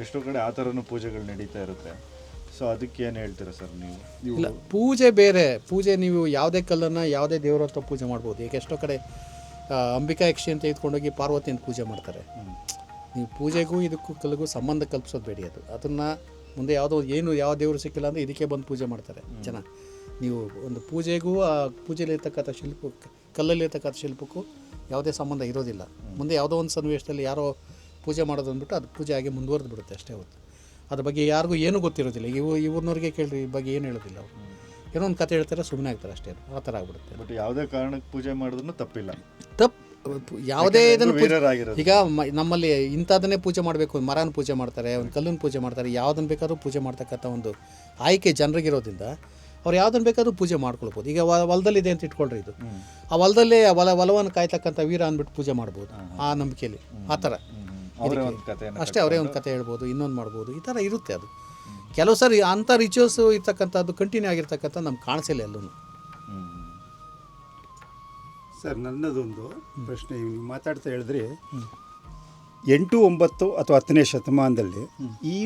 ಎಷ್ಟೋ ಕಡೆ ಆ ಥರನೂ ಪೂಜೆಗಳು ನಡೀತಾ ಇರುತ್ತೆ. ಸೊ ಅದಕ್ಕೆ ಏನು ಹೇಳ್ತೀರಾ ಸರ್ ನೀವು? ಇಲ್ಲ, ಪೂಜೆ ಬೇರೆ. ಪೂಜೆ ನೀವು ಯಾವುದೇ ಕಲ್ಲನ್ನು ಯಾವುದೇ ದೇವರ ಹತ್ರ ಪೂಜೆ ಮಾಡ್ಬೋದು. ಈಗ ಎಷ್ಟೋ ಕಡೆ ಅಂಬಿಕಾ ಯಕ್ಷಿ ಅಂತ ಎತ್ಕೊಂಡೋಗಿ ಪಾರ್ವತಿಯನ್ನು ಪೂಜೆ ಮಾಡ್ತಾರೆ. ನೀವು ಪೂಜೆಗೂ ಇದಕ್ಕೂ ಕಲ್ಲಿಗೂ ಸಂಬಂಧ ಕಲ್ಪಿಸೋದು ಬೇಡಿ. ಅದನ್ನು ಮುಂದೆ ಯಾವ ದೇವರು ಸಿಕ್ಕಿಲ್ಲ ಅಂದರೆ ಇದಕ್ಕೆ ಬಂದು ಪೂಜೆ ಮಾಡ್ತಾರೆ ಜನ. ನೀವು ಒಂದು ಪೂಜೆಗೂ ಆ ಪೂಜೆಯಲ್ಲಿರ್ತಕ್ಕಂಥ ಕಲ್ಲಲ್ಲಿರ್ತಕ್ಕಂಥ ಶಿಲ್ಪಕ್ಕೂ ಯಾವುದೇ ಸಂಬಂಧ ಇರೋದಿಲ್ಲ. ಮುಂದೆ ಯಾವುದೋ ಒಂದು ಸನ್ನಿವೇಶದಲ್ಲಿ ಯಾರೋ ಪೂಜೆ ಮಾಡೋದು ಅಂದ್ಬಿಟ್ಟು ಅದು ಪೂಜೆ ಆಗಿ ಮುಂದುವರೆದು ಬಿಡುತ್ತೆ ಅಷ್ಟೇ ಹೊತ್ತು. ಅದ್ರ ಬಗ್ಗೆ ಯಾರಿಗೂ ಏನೂ ಗೊತ್ತಿರೋದಿಲ್ಲ. ಇವ್ರನ್ನವ್ರಿಗೆ ಕೇಳ್ರಿ, ಈ ಬಗ್ಗೆ ಏನು ಹೇಳೋದಿಲ್ಲ ಅವರು. ಏನೋ ಒಂದು ಕತೆ ಹೇಳ್ತಾರೆ, ಸುಮ್ಮನೆ ಆಗ್ತಾರೆ ಅಷ್ಟೇ. ಆ ಥರ ಆಗ್ಬಿಡುತ್ತೆ. ಬಟ್ ಯಾವುದೇ ಕಾರಣಕ್ಕೆ ಪೂಜೆ ಮಾಡಿದ್ರೂ ತಪ್ಪಿಲ್ಲ. ಯಾವುದೇ ಇದನ್ನು ಈಗ ನಮ್ಮಲ್ಲಿ ಇಂಥದನ್ನೇ ಪೂಜೆ ಮಾಡಬೇಕು, ಮರನ ಪೂಜೆ ಮಾಡ್ತಾರೆ, ಒಂದು ಕಲ್ಲನ್ನು ಪೂಜೆ ಮಾಡ್ತಾರೆ, ಯಾವುದನ್ನು ಬೇಕಾದ್ರೂ ಪೂಜೆ ಮಾಡ್ತಕ್ಕಂಥ ಒಂದು ಆಯ್ಕೆ ಜನರಿಗಿರೋದ್ರಿಂದ ಅವ್ರು ಯಾವುದನ್ನು ಬೇಕಾದ್ರೂ ಪೂಜೆ ಮಾಡ್ಕೊಳ್ಬೋದು. ಈಗ ಹೊಲದಲ್ಲಿದೆ ಅಂತ ಇಟ್ಕೊಳ್ರಿ, ಇದು ಆ ಹೊಲದಲ್ಲೇ ಹೊಲವನ್ನು ಕಾಯ್ತಕ್ಕಂಥ ವೀರ ಅಂದ್ಬಿಟ್ಟು ಪೂಜೆ ಮಾಡ್ಬೋದು ಆ ನಂಬಿಕೆಯಲ್ಲಿ. ಆ ಥರ ಅಷ್ಟೇ, ಅವರೇ ಒಂದು ಕತೆ ಹೇಳ್ಬೋದು, ಇನ್ನೊಂದು ಮಾಡ್ಬೋದು, ಈ ಥರ ಇರುತ್ತೆ. ಅದು ಕೆಲವು ಸರಿ ಅಂಥ ರಿಚುವಲ್ಸ್ ಇರ್ತಕ್ಕಂಥದ್ದು ಕಂಟಿನ್ಯೂ ಆಗಿರ್ತಕ್ಕಂಥ ನಮ್ಗೆ ಕಾಣಿಸಿಲ್ಲ ಎಲ್ಲೂ. ಸರ್, ನನ್ನದೊಂದು ಪ್ರಶ್ನೆ. ನೀವು ಮಾತಾಡ್ತಾ ಹೇಳಿದ್ರಿ 8, 9 ಅಥವಾ 10ನೇ ಶತಮಾನದಲ್ಲಿ ಈ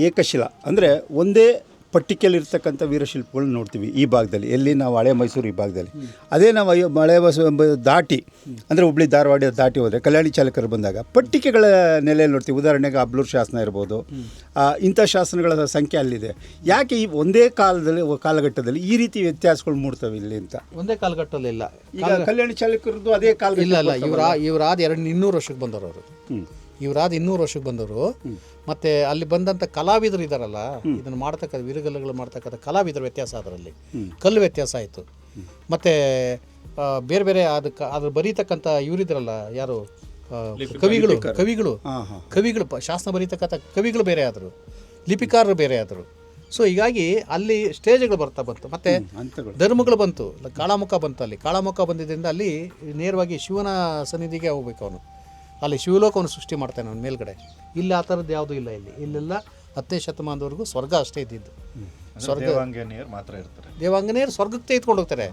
ಏಕಶಿಲಾ ಅಂದರೆ ಒಂದೇ ಪಟ್ಟಿಕೆಯಲ್ಲಿ ಇರ್ತಕ್ಕಂಥ ವೀರಶಿಲ್ಪಗಳನ್ನ ನೋಡ್ತೀವಿ ಈ ಭಾಗದಲ್ಲಿ. ಎಲ್ಲಿ ನಾವು ಹಳೆ ಮೈಸೂರು ಈ ಭಾಗದಲ್ಲಿ. ಅದೇ ನಾವು ಹಳೆ ದಾಟಿ ಅಂದರೆ ಹುಬ್ಳಿ ಧಾರವಾಡ ದಾಟಿ ಹೋದರೆ ಕಲ್ಯಾಣಿ ಚಾಲಕರು ಬಂದಾಗ ಪಟ್ಟಿಕೆಗಳ ನೆಲೆಯಲ್ಲಿ ನೋಡ್ತೀವಿ. ಉದಾಹರಣೆಗೆ ಅಬ್ಲೂರ್ ಶಾಸನ ಇರ್ಬೋದು, ಇಂಥ ಶಾಸನಗಳ ಸಂಖ್ಯೆ ಅಲ್ಲಿದೆ. ಯಾಕೆ ಈ ಒಂದೇ ಕಾಲಘಟ್ಟದಲ್ಲಿ ಈ ರೀತಿ ವ್ಯತ್ಯಾಸಗಳು ಮೂಡ್ತವೆ ಇಲ್ಲಿ ಅಂತ? ಒಂದೇ ಕಾಲಘಟ್ಟದಲ್ಲಿ ಇಲ್ಲ. ಈಗ ಕಲ್ಯಾಣಿ ಚಾಲಕರದ್ದು ಅದೇ ಕಾಲ ಇಲ್ಲ. ಇವರಾದ 200 ವರ್ಷಕ್ಕೆ ಬಂದವರು ಅವರು. ಇವರಾದ 200 ವರ್ಷಕ್ಕೆ ಬಂದವರು. ಮತ್ತು ಅಲ್ಲಿ ಬಂದಂಥ ಕಲಾವಿದರು ಇದ್ದಾರಲ್ಲ, ಇದನ್ನು ಮಾಡ್ತಕ್ಕಂಥ ವೀರಗಲ್ಲುಗಳು ಮಾಡ್ತಕ್ಕಂಥ ಕಲಾವಿದರು ವ್ಯತ್ಯಾಸ, ಅದರಲ್ಲಿ ಕಲ್ಲು ವ್ಯತ್ಯಾಸ ಆಯಿತು. ಮತ್ತು ಬೇರೆ ಬೇರೆ ಅದ್ರ ಬರೀತಕ್ಕಂಥ ಇವರಿದ್ರಲ್ಲ, ಯಾರು ಕವಿಗಳು ಶಾಸನ ಬರೀತಕ್ಕಂಥ ಕವಿಗಳು ಬೇರೆ ಆದರು, ಲಿಪಿಕಾರರು ಬೇರೆ ಆದರು. ಸೊ ಹೀಗಾಗಿ ಅಲ್ಲಿ ಸ್ಟೇಜ್ಗಳು ಬಂತು. ಮತ್ತು ಧರ್ಮಗಳು ಬಂತು. ಕಾಳಾಮುಖ ಬಂತು. ಅಲ್ಲಿ ಕಾಳಾಮುಖ ಬಂದಿದ್ದರಿಂದ ಅಲ್ಲಿ ನೇರವಾಗಿ ಶಿವನ ಸನ್ನಿಧಿಗೆ ಹೋಗ್ಬೇಕು ಅವನು. ಅಲ್ಲಿ ಶಿವಲೋಕವನ್ನು ಸೃಷ್ಟಿ ಮಾಡ್ತಾನೆ ಅವನ ಮೇಲ್ಗಡೆ. ಇಲ್ಲಿ ಆ ಥರದ್ದು ಯಾವುದೂ ಇಲ್ಲ. ಇಲ್ಲೆಲ್ಲ 10ನೇ ಶತಮಾನದವರೆಗೂ ಸ್ವರ್ಗ ಅಷ್ಟೇ ಇದ್ದಿದ್ದು. ದೇವಾಂಗನೇಯರು ಸ್ವರ್ಗಕ್ಕೆ ತೆಗೆದುಕೊಂಡು ಹೋಗ್ತಾರೆ.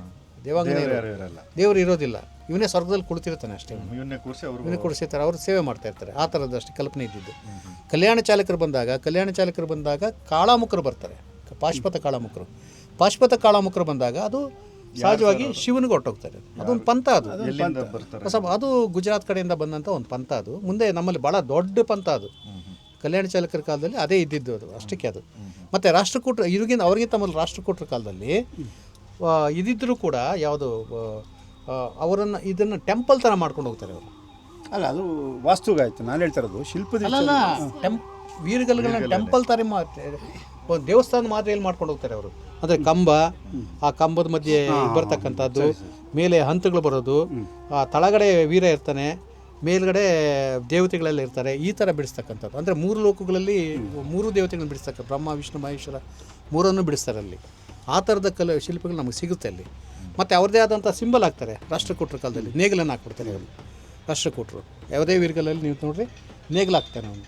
ದೇವರು ಇರೋದಿಲ್ಲ, ಇವನೇ ಸ್ವರ್ಗದಲ್ಲಿ ಕುಳಿತಿರ್ತಾನೆ ಅಷ್ಟೇ. ಇವನೇ ಕೂಡಿಸಿರ್ತಾರೆ, ಅವರು ಸೇವೆ ಮಾಡ್ತಾ ಇರ್ತಾರೆ. ಆ ಥರದ್ದು ಅಷ್ಟೇ ಕಲ್ಪನೆ ಇದ್ದಿದ್ದು. ಕಲ್ಯಾಣ ಚಾಲಕರು ಬಂದಾಗ ಕಾಳಾಮುಖರು ಬರ್ತಾರೆ. ಪಾಶ್ಪತ ಕಾಳಾಮುಖರು ಬಂದಾಗ ಅದು ಸಹಜವಾಗಿ ಶಿವನಿಗೆ ಹೊರಟೋಗ್ತಾರೆ. ಅದೊಂದು ಪಂಥ. ಅದು ಗುಜರಾತ್ ಕಡೆಯಿಂದ ಬಂದಂಥ ಒಂದು ಪಂಥ. ಅದು ಮುಂದೆ ನಮ್ಮಲ್ಲಿ ಭಾಳ ದೊಡ್ಡ ಪಂಥ. ಅದು ಕಲ್ಯಾಣ ಚಾಲಕರ ಕಾಲದಲ್ಲಿ ಅದೇ ಇದ್ದಿದ್ದು. ಅದು ಅಷ್ಟಕ್ಕೆ. ಅದು ಮತ್ತು ರಾಷ್ಟ್ರಕೂಟರು ಅವ್ರಿಗಿಂತ ಮೊದಲು ರಾಷ್ಟ್ರಕೂಟರ ಕಾಲದಲ್ಲಿ ಇದಿದ್ದರೂ ಕೂಡ ಯಾವುದು ಅವರನ್ನು ಇದನ್ನು ಟೆಂಪಲ್ ಥರ ಮಾಡ್ಕೊಂಡು ಹೋಗ್ತಾರೆ ಅವರು. ಅಲ್ಲ, ಅದು ವಾಸ್ತುಗಾಯ್ತು. ನಾನು ಹೇಳ್ತಾ ಇರೋದು ಶಿಲ್ಪದ ವೀರಗಲ್ಲುಗಳನ್ನ ಟೆಂಪಲ್ ಥರ ಒಂದು ದೇವಸ್ಥಾನ ಮಾದರಿಯಲ್ಲಿ ಮಾಡ್ಕೊಂಡು ಹೋಗ್ತಾರೆ ಅವರು. ಅಂದರೆ ಕಂಬ, ಆ ಕಂಬದ ಮಧ್ಯೆ ಬರ್ತಕ್ಕಂಥದ್ದು, ಮೇಲೆ ಹಂತಗಳು ಬರೋದು, ಆ ತಳಗಡೆ ವೀರ ಇರ್ತಾನೆ, ಮೇಲ್ಗಡೆ ದೇವತೆಗಳೆಲ್ಲ ಇರ್ತಾರೆ. ಈ ಥರ ಬಿಡಿಸ್ತಕ್ಕಂಥದ್ದು. ಅಂದರೆ 3 ಲೋಕಗಳಲ್ಲಿ 3 ದೇವತೆಗಳನ್ನ ಬಿಡಿಸ್ತಕ್ಕ, ಬ್ರಹ್ಮ ವಿಷ್ಣು ಮಹೇಶ್ವರ 3 ಬಿಡಿಸ್ತಾರೆ ಅಲ್ಲಿ. ಆ ಥರದ ಶಿಲ್ಪಗಳು ನಮಗೆ ಸಿಗುತ್ತೆ ಅಲ್ಲಿ. ಮತ್ತು ಅವ್ರದ್ದೇ ಆದಂಥ ಸಿಂಬಲ್ ಹಾಕ್ತಾರೆ. ರಾಷ್ಟ್ರಕೂಟರ ಕಾಲದಲ್ಲಿ ನೇಗಿಲನ್ನು ಹಾಕ್ಬಿಡ್ತಾರೆ ಅವರು ರಾಷ್ಟ್ರಕೂಟರು. ಯಾವುದೇ ವೀರಗಲ್ಲಲ್ಲಿ ನೀವು ನೋಡ್ರಿ ನೇಗಿಲು ಹಾಕ್ತಾನೆ ಅವನು.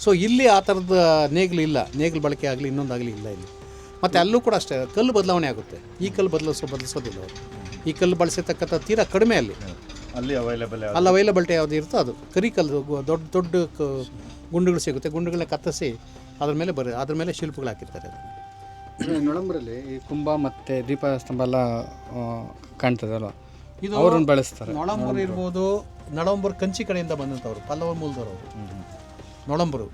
ಸೊ ಇಲ್ಲಿ ಆ ಥರದ ನೇಗಿಲು ಇಲ್ಲ, ನೇಗಿಲು ಬಳಕೆ ಆಗಲಿ ಇನ್ನೊಂದಾಗಲಿ ಇಲ್ಲ ಇಲ್ಲಿ. ಮತ್ತು ಅಲ್ಲೂ ಕೂಡ ಅಷ್ಟೇ ಕಲ್ಲು ಬದಲಾವಣೆ ಆಗುತ್ತೆ. ಈ ಕಲ್ಲು ಬದಲಿಸೋದಿಲ್ಲ ಅವರು. ಈ ಕಲ್ಲು ಬಳಸಿರ್ತಕ್ಕಂಥ ತೀರಾ ಕಡಿಮೆ ಅಲ್ಲಿ ಅವೈಲಬಿಲಿಟಿ ಯಾವುದು ಇರುತ್ತೋ ಅದು ಕರಿ ಕಲ್ಲು ದೊಡ್ಡ ದೊಡ್ಡ ಗುಂಡುಗಳು ಸಿಗುತ್ತೆ. ಗುಂಡುಗಳನ್ನ ಕತ್ತರಿಸಿ ಅದ್ರ ಮೇಲೆ ಶಿಲ್ಪಗಳು ಹಾಕಿರ್ತಾರೆ. ನೊಳಂಬರಲ್ಲಿ ಈ ಕುಂಭ ಮತ್ತು ದೀಪಸ್ತಂಭ ಎಲ್ಲ ಕಾಣ್ತದಲ್ಲ, ಇದು ಅವ್ರನ್ನ ಬಳಸ್ತಾರೆ. ನೊಳಂಬರು ಇರ್ಬೋದು, ನಳಂಬರು ಕಂಚಿ ಕಡೆಯಿಂದ ಬಂದಂಥವ್ರು, ಪಲ್ಲವ ಮೂಲದವರು ಅವರು. ನೊಳಂಬರು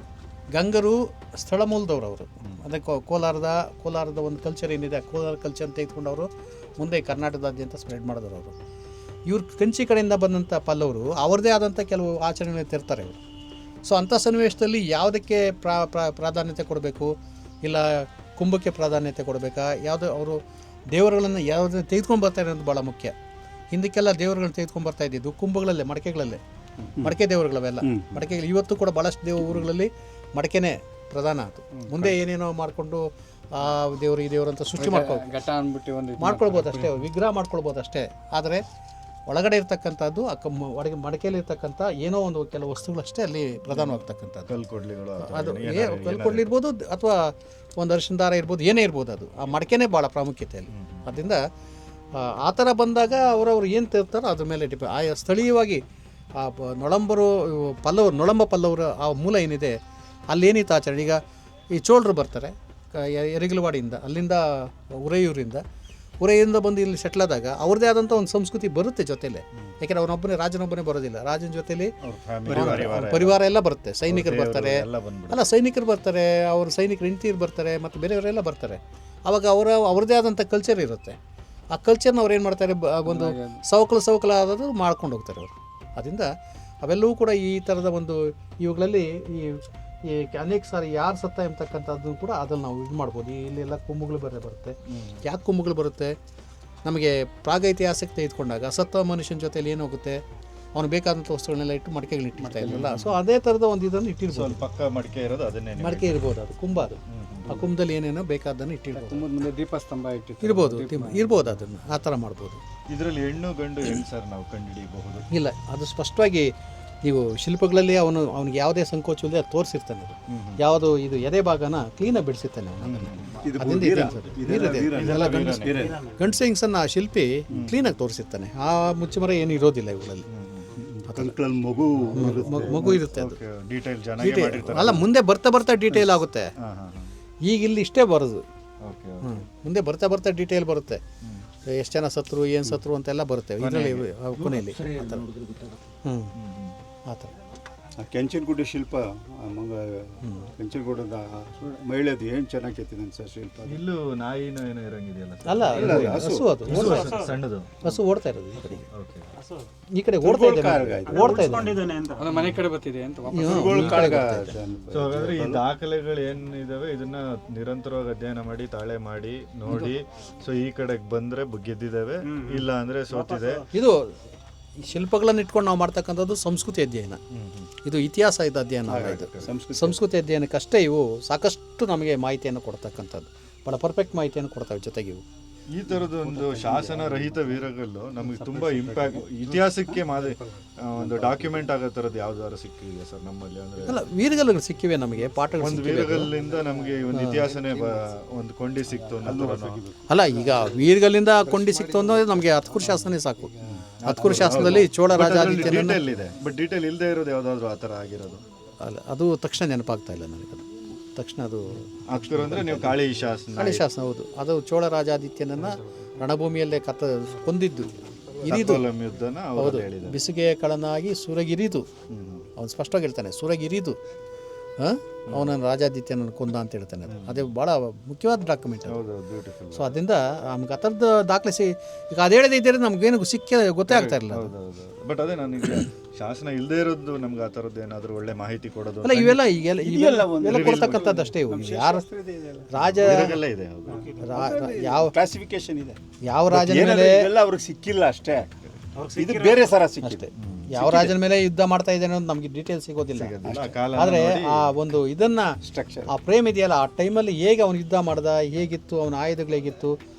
ಗಂಗರು ಸ್ಥಳ ಮೂಲದವರು ಅವರು. ಅದಕ್ಕೆ ಕೋಲಾರದ ಒಂದು ಕಲ್ಚರ್ ಏನಿದೆ, ಕೋಲಾರ ಕಲ್ಚರ್ ಅಂತ ತೆಗೆದುಕೊಂಡವರು ಮುಂದೆ ಕರ್ನಾಟಕದಾದ್ಯಂತ ಸ್ಪ್ರೆಡ್ ಮಾಡಿದವರು ಅವರು. ಇವ್ರು ಕಂಚಿ ಕಡೆಯಿಂದ ಬಂದಂಥ ಪಲ್ಲವರು ಅವ್ರದ್ದೇ ಆದಂಥ ಕೆಲವು ಆಚರಣೆಗಳನ್ನ ತರ್ತಾರೆ ಅವರು. ಸೊ ಅಂಥ ಸನ್ನಿವೇಶದಲ್ಲಿ ಯಾವುದಕ್ಕೆ ಪ್ರಾಧಾನ್ಯತೆ ಕೊಡಬೇಕು, ಇಲ್ಲ ಕುಂಭಕ್ಕೆ ಪ್ರಾಧಾನ್ಯತೆ ಕೊಡಬೇಕಾ, ಯಾವುದು ಅವರು ದೇವರುಗಳನ್ನು ಯಾವುದನ್ನು ತೆಗೆದುಕೊಂಡು ಬರ್ತಾರೆ ಅನ್ನೋದು ಭಾಳ ಮುಖ್ಯ. ಹಿಂದಕ್ಕೆಲ್ಲ ದೇವರುಗಳನ್ನ ತೆಗೆದುಕೊಂಡು ಬರ್ತಾ ಇದ್ದಿದ್ದು ಕುಂಭಗಳಲ್ಲೇ, ಮಡಕೆ ದೇವರುಗಳವೆಲ್ಲ. ಮಡಕೆಗಳು ಇವತ್ತು ಕೂಡ ಭಾಳಷ್ಟು ಊರುಗಳಲ್ಲಿ ಮಡಕೆನೇ ಪ್ರಧಾನ ಆಯಿತು. ಮುಂದೆ ಏನೇನೋ ಮಾಡಿಕೊಂಡು ಆ ದೇವರು ಈ ದೇವರು ಅಂತ ಸೃಷ್ಟಿ ಮಾಡ್ಕೊಳ್ಬೋದು ಅಷ್ಟೇ, ವಿಗ್ರಹ ಮಾಡ್ಕೊಳ್ಬೋದು ಅಷ್ಟೇ. ಆದರೆ ಒಳಗಡೆ ಇರ್ತಕ್ಕಂಥದ್ದು ಒಳಗೆ ಮಡಕೆಯಲ್ಲಿ ಇರ್ತಕ್ಕಂಥ ಏನೋ ಒಂದು ಕೆಲವು ವಸ್ತುಗಳಷ್ಟೇ ಅಲ್ಲಿ ಪ್ರಧಾನವಾಗ್ತಕ್ಕಂಥದ್ದು. ಅದು ಕಲ್ಕೊಡ್ಲಿರ್ಬೋದು ಅಥವಾ ಒಂದು ಅರಿಶಿನ ದಾರ ಇರ್ಬೋದು, ಏನೇ ಇರ್ಬೋದು, ಅದು ಆ ಮಡಕೆನೇ ಭಾಳ ಪ್ರಾಮುಖ್ಯತೆಯಲ್ಲಿ. ಅದರಿಂದ ಆ ಥರ ಬಂದಾಗ ಅವರವ್ರು ಏನು ತರ್ತಾರೋ ಅದ್ರ ಮೇಲೆ ಡಿಪೆಂಡ್. ಆ ಸ್ಥಳೀಯವಾಗಿ ಆ ನೊಳಂಬ ಪಲ್ಲವರು ಆ ಮೂಲ ಏನಿದೆ ಅಲ್ಲೇನಿತ್ತು ಆಚರಣೆ. ಈಗ ಈ ಚೋಳರು ಬರ್ತಾರೆ ಯರಗಲವಾಡಿಯಿಂದ, ಅಲ್ಲಿಂದ ಉರೆಯಿಂದ ಬಂದು ಇಲ್ಲಿ ಸೆಟ್ಲ್ ಆದಾಗ ಅವ್ರದ್ದೇ ಆದಂಥ ಒಂದು ಸಂಸ್ಕೃತಿ ಬರುತ್ತೆ ಜೊತೆಲೆ. ಯಾಕೆಂದರೆ ರಾಜನೊಬ್ಬನೇ ಬರೋದಿಲ್ಲ, ರಾಜನ ಜೊತೆಲಿ ಪರಿವಾರ ಎಲ್ಲ ಬರುತ್ತೆ. ಸೈನಿಕರು ಬರ್ತಾರೆ, ಸೈನಿಕರು ಬರ್ತಾರೆ, ಅವ್ರ ಸೈನಿಕರು ಹೆಂಡತಿರು ಬರ್ತಾರೆ, ಮತ್ತು ಬೇರೆಯವರೆಲ್ಲ ಬರ್ತಾರೆ. ಆವಾಗ ಅವ್ರದ್ದೇ ಆದಂಥ ಕಲ್ಚರ್ ಇರುತ್ತೆ. ಆ ಕಲ್ಚರ್ನ ಅವ್ರು ಏನು ಮಾಡ್ತಾರೆ, ಒಂದು ಸವಕಲ ಆದದ್ದು ಮಾಡ್ಕೊಂಡು ಹೋಗ್ತಾರೆ ಅವರು. ಅದರಿಂದ ಅವೆಲ್ಲವೂ ಕೂಡ ಈ ಥರದ ಒಂದು ಇವುಗಳಲ್ಲಿ ಈ ಅನೇಕ ಸಾರಿ ಯಾರು ಸತ್ತ ಎಂಬತಕ್ಕಂಥದ್ದು ಕೂಡ ಅದ್ರಲ್ಲಿ ನಾವು ಇದು ಮಾಡ್ಬೋದು. ಇಲ್ಲೆಲ್ಲ ಕುಂಭಗಳು ಬರುತ್ತೆ. ಯಾಕೆ ಕುಂಭಗಳು ಬರುತ್ತೆ, ನಮಗೆ ಪ್ರಾಗೈತಿಹಾಸಕ್ಕೆ ತೆಗೆದುಕೊಂಡಾಗ ಸತ್ತ ಮನುಷ್ಯನ ಜೊತೆಲಿ ಏನು ಹೋಗುತ್ತೆ, ಅವ್ನು ಬೇಕಾದಂಥ ವಸ್ತುಗಳನ್ನೆಲ್ಲ ಇಟ್ಟು ಮಡಿಕೆಗಳನ್ನ ಇಟ್ಟಿರ್ತಾ ಇರಲಿಲ್ಲ. ಸೊ ಅದೇ ಥರದ ಒಂದು ಇದನ್ನು ಇಟ್ಟಿರ್ಬೋದು. ಪಕ್ಕ ಮಡಿಕೆ ಇರ್ಬೋದು, ಅದು ಕುಂಭ. ಅದು ಆ ಕುಂಭದಲ್ಲಿ ಏನೇನೋ ಬೇಕಾದನ್ನು ಇಟ್ಟಿರ್ಬೋದು. ಮುಂದೆ ದೀಪಸ್ತಂಭ ಇರ್ಬೋದು ಅದನ್ನು ಆ ಥರ ಮಾಡ್ಬೋದು. ಇದರಲ್ಲಿ ಹೆಣ್ಣು ಗಂಡು ಹೆಂಗೆ ಸರ್ ನಾವು ಕಂಡುಹಿಡಿಯಬಹುದು? ಇಲ್ಲ, ಅದು ಸ್ಪಷ್ಟವಾಗಿ ನೀವು ಶಿಲ್ಪಗಳಲ್ಲಿ ಅವನಿಗೆ ಯಾವುದೇ ಸಂಕೋಚವಿಲ್ಲದೆ ಅದು ತೋರಿಸಿರ್ತಾನೆ. ಅದು ಯಾವುದು ಇದು ಎದೆ ಭಾಗನ ಕ್ಲೀನಾಗಿ ಬಿಡಿಸಿರ್ತಾನೆ ಅವನು. ಗಂಡಸು ಹೆಂಗಸನ್ನ ಆ ಶಿಲ್ಪಿ ಕ್ಲೀನಾಗಿ ತೋರಿಸಿರ್ತಾನೆ. ಆ ಮುಚ್ಚಮರ ಏನು ಇರೋದಿಲ್ಲ ಇವುಗಳಲ್ಲಿ. ಮಗು ಇರುತ್ತೆ, ಅದು ಅಲ್ಲ, ಮುಂದೆ ಬರ್ತಾ ಡೀಟೇಲ್ ಆಗುತ್ತೆ. ಈಗ ಇಲ್ಲಿ ಇಷ್ಟೇ ಬರೋದು, ಮುಂದೆ ಬರ್ತಾ ಡೀಟೇಲ್ ಬರುತ್ತೆ. ಎಷ್ಟು ಜನ ಸತ್ರು, ಏನು ಸತ್ರು ಅಂತೆಲ್ಲ ಬರುತ್ತೆ ಇದರಲ್ಲಿ ಕೊನೆಯಲ್ಲಿ. ಆ ಥರ ಕೆಂಚನಗುಡ್ಡೆ ಶಿಲ್ಪ, ಕೆಂಚನಗುಡ್ಡದ ಮಹಿಳೆದು ಏನು ಚೆನ್ನಾಗಿ ಕೆತ್ತಿದ್ದಾನೆ ಸರ್ ಶಿಲ್ಪ. ಇಲ್ಲೂ ನಾಯಿನೋ ಏನೋ ಇರಂಗಿದೆಯಲ್ಲ? ಅಲ್ಲ, ಹಸು. ಅದು ಸಣ್ಣದು ಹಸು ಓಡ್ತಾ ಇರೋದು ಈ ಕಡೆ ಓಡ್ತಾ ಇದೆ, ಮನೆ ಕಡೆ ಬರ್ತಿದೆ ಅಂತ. ಹಾಗಾದ್ರೆ ಈ ದಾಖಲೆಗಳು ಏನಿದಾವೆ ಇದನ್ನ ನಿರಂತರವಾಗಿ ಅಧ್ಯಯನ ಮಾಡಿ, ತಾಳೆ ಮಾಡಿ ನೋಡಿ, ಸೊ ಈ ಕಡೆಗೆ ಬಂದ್ರೆ ಗೆದ್ದಿದ್ದಾವೆ, ಇಲ್ಲ ಅಂದ್ರೆ ಸೋತಿದೆ. ಇದು ಈ ಶಿಲ್ಪಗಳನ್ನು ಇಟ್ಕೊಂಡು ನಾವು ಮಾಡ್ತಕ್ಕಂಥದ್ದು ಸಂಸ್ಕೃತಿ ಅಧ್ಯಯನ. ಇದು ಇತಿಹಾಸ ಅಧ್ಯಯನ ಅಲ್ಲ, ಇದು ಸಂಸ್ಕೃತಿ ಅಧ್ಯಯನಕ್ಕಷ್ಟೇ ಇವು ಸಾಕಷ್ಟು ನಮಗೆ ಮಾಹಿತಿಯನ್ನು ಕೊಡ್ತಕ್ಕಂಥದ್ದು, ಭಾಳ ಪರ್ಫೆಕ್ಟ್ ಮಾಹಿತಿಯನ್ನು ಕೊಡ್ತವೆ. ಜೊತೆಗೆ ಇವು ಈ ಥರದ ಒಂದು ಶಾಸನ ರಹಿತ ವೀರಗಲ್ಲು ನಮಗೆ ತುಂಬ ಇಂಪ್ಯಾಕ್ಟ್, ಇತಿಹಾಸಕ್ಕೆ ಒಂದು ಡಾಕ್ಯುಮೆಂಟ್ ಆಗೋ ಥರದ್ದು ಯಾವ್ದಾದ್ರು ಸಿಕ್ಕಿದೆ ಸರ್ ನಮ್ಮಲ್ಲಿ? ಅಂದರೆ ಅಲ್ಲ, ವೀರಗಲ್ಲುಗಳು ಸಿಕ್ಕಿವೆ ನಮಗೆ, ಪಾಠಗಳು. ಒಂದು ವೀರಗಲ್ಲಿಂದ ನಮಗೆ ಒಂದು ಇತಿಹಾಸನೇ ಒಂದು ಕೊಂಡಿ ಸಿಕ್ತು ಅಲ್ಲ. ಈಗ ವೀರಗಲ್ಲಿಂದ ಕೊಂಡಿ ಸಿಕ್ತು ಅಂದ್ರೆ ನಮಗೆ ಹತ್ಕೂರು ಶಾಸನನೇ ಸಾಕು. ಹತ್ಕೂರು ಶಾಸನದಲ್ಲಿ ಚೋಳ ರಾಜಾದಿತ್ಯನ ಇದೆ, ಬಟ್ ಡೀಟೇಲ್ ಇಲ್ಲದೆ ಇರೋದು ಯಾವುದಾದ್ರೂ ಆ ಥರ ಆಗಿರೋದು? ಅಲ್ಲ, ಅದು ತಕ್ಷಣ ನೆನಪಾಗ್ತಾ ಇಲ್ಲ ನನಗೆ. ಅದು ತಕ್ಷಣ ಅದು ಅಂದರೆ ನೀವು ಕಾಳಿ ಶಾಸನ, ಹೌದು. ಅದು ಚೋಳ ರಾಜಾದಿತ್ಯನನ್ನು ರಣಭೂಮಿಯಲ್ಲೇ ಕೊಂದಿದ್ದು, ಯುದ್ಧನ. ಹೌದು, ಬಿಸಿಗೆ ಕಳನಾಗಿ ಸುರಗಿರಿದು, ಅವನು ಸ್ಪಷ್ಟವಾಗಿ ಹೇಳ್ತಾನೆ, ಸುರಗಿರಿದು ಅವನನ್ನು ರಾಜಾದಿತ್ಯನನ್ನು ಕೊಂದ ಅಂತ ಹೇಳ್ತಾನೆ. ಅದೇ ಭಾಳ ಮುಖ್ಯವಾದ ಡಾಕ್ಯುಮೆಂಟ್. ಸೊ ಅದರಿಂದ ನಮ್ಗೆ ಆ ಥರದ ದಾಖಲೆ ಈಗ ಅದು ಹೇಳದೇ ಇದ್ದರೆ ನಮ್ಗೇನು ಗೊತ್ತೇ ಆಗ್ತಾ ಇರಲಿಲ್ಲ. ಬಟ್ ಅದೇ ನನಗೆ ಶಾಸನ ಇಲ್ಲದೆ ಇರೋದು ನಮ್ಗೆ ಆ ಥರದ್ದು ಏನಾದರೂ ಒಳ್ಳೆ ಮಾಹಿತಿ ಕೊಡೋದು ಅಲ್ಲ. ಇವೆಲ್ಲ ಕೊಡ್ತಕ್ಕಂಥದ್ದು ಅಷ್ಟೇ. ಇವು ಯಾರು ರಾಜ ಇದೆ, ಯಾವ ಕ್ಲಾಸಿಫಿಕೇಶನ್ ಇದೆ, ಯಾವ ರಾಜನ ಮೇಲೆ ಅವ್ರಿಗೆ ಸಿಕ್ಕಿಲ್ಲ ಅಷ್ಟೇ, ಇದು ಬೇರೆ ಸರ ಸಿಕ್ಕಿದೆ. ಯಾವ ರಾಜನ ಮೇಲೆ ಯುದ್ಧ ಮಾಡ್ತಾ ಇದ್ದಾನೆ ಅನ್ನೋದು ನಮಗೆ ಡೀಟೇಲ್ ಸಿಗೋದಿಲ್ಲ. ಆದರೆ ಆ ಒಂದು ಇದನ್ನ, ಆ ಪ್ರೇಮ್ ಇದೆಯಲ್ಲ, ಆ ಟೈಮಲ್ಲಿ ಹೇಗೆ ಅವನು ಯುದ್ಧ ಮಾಡ್ದ, ಹೇಗಿತ್ತು ಅವನ ಆಯುಧಗಳು, ಹೇಗಿತ್ತು,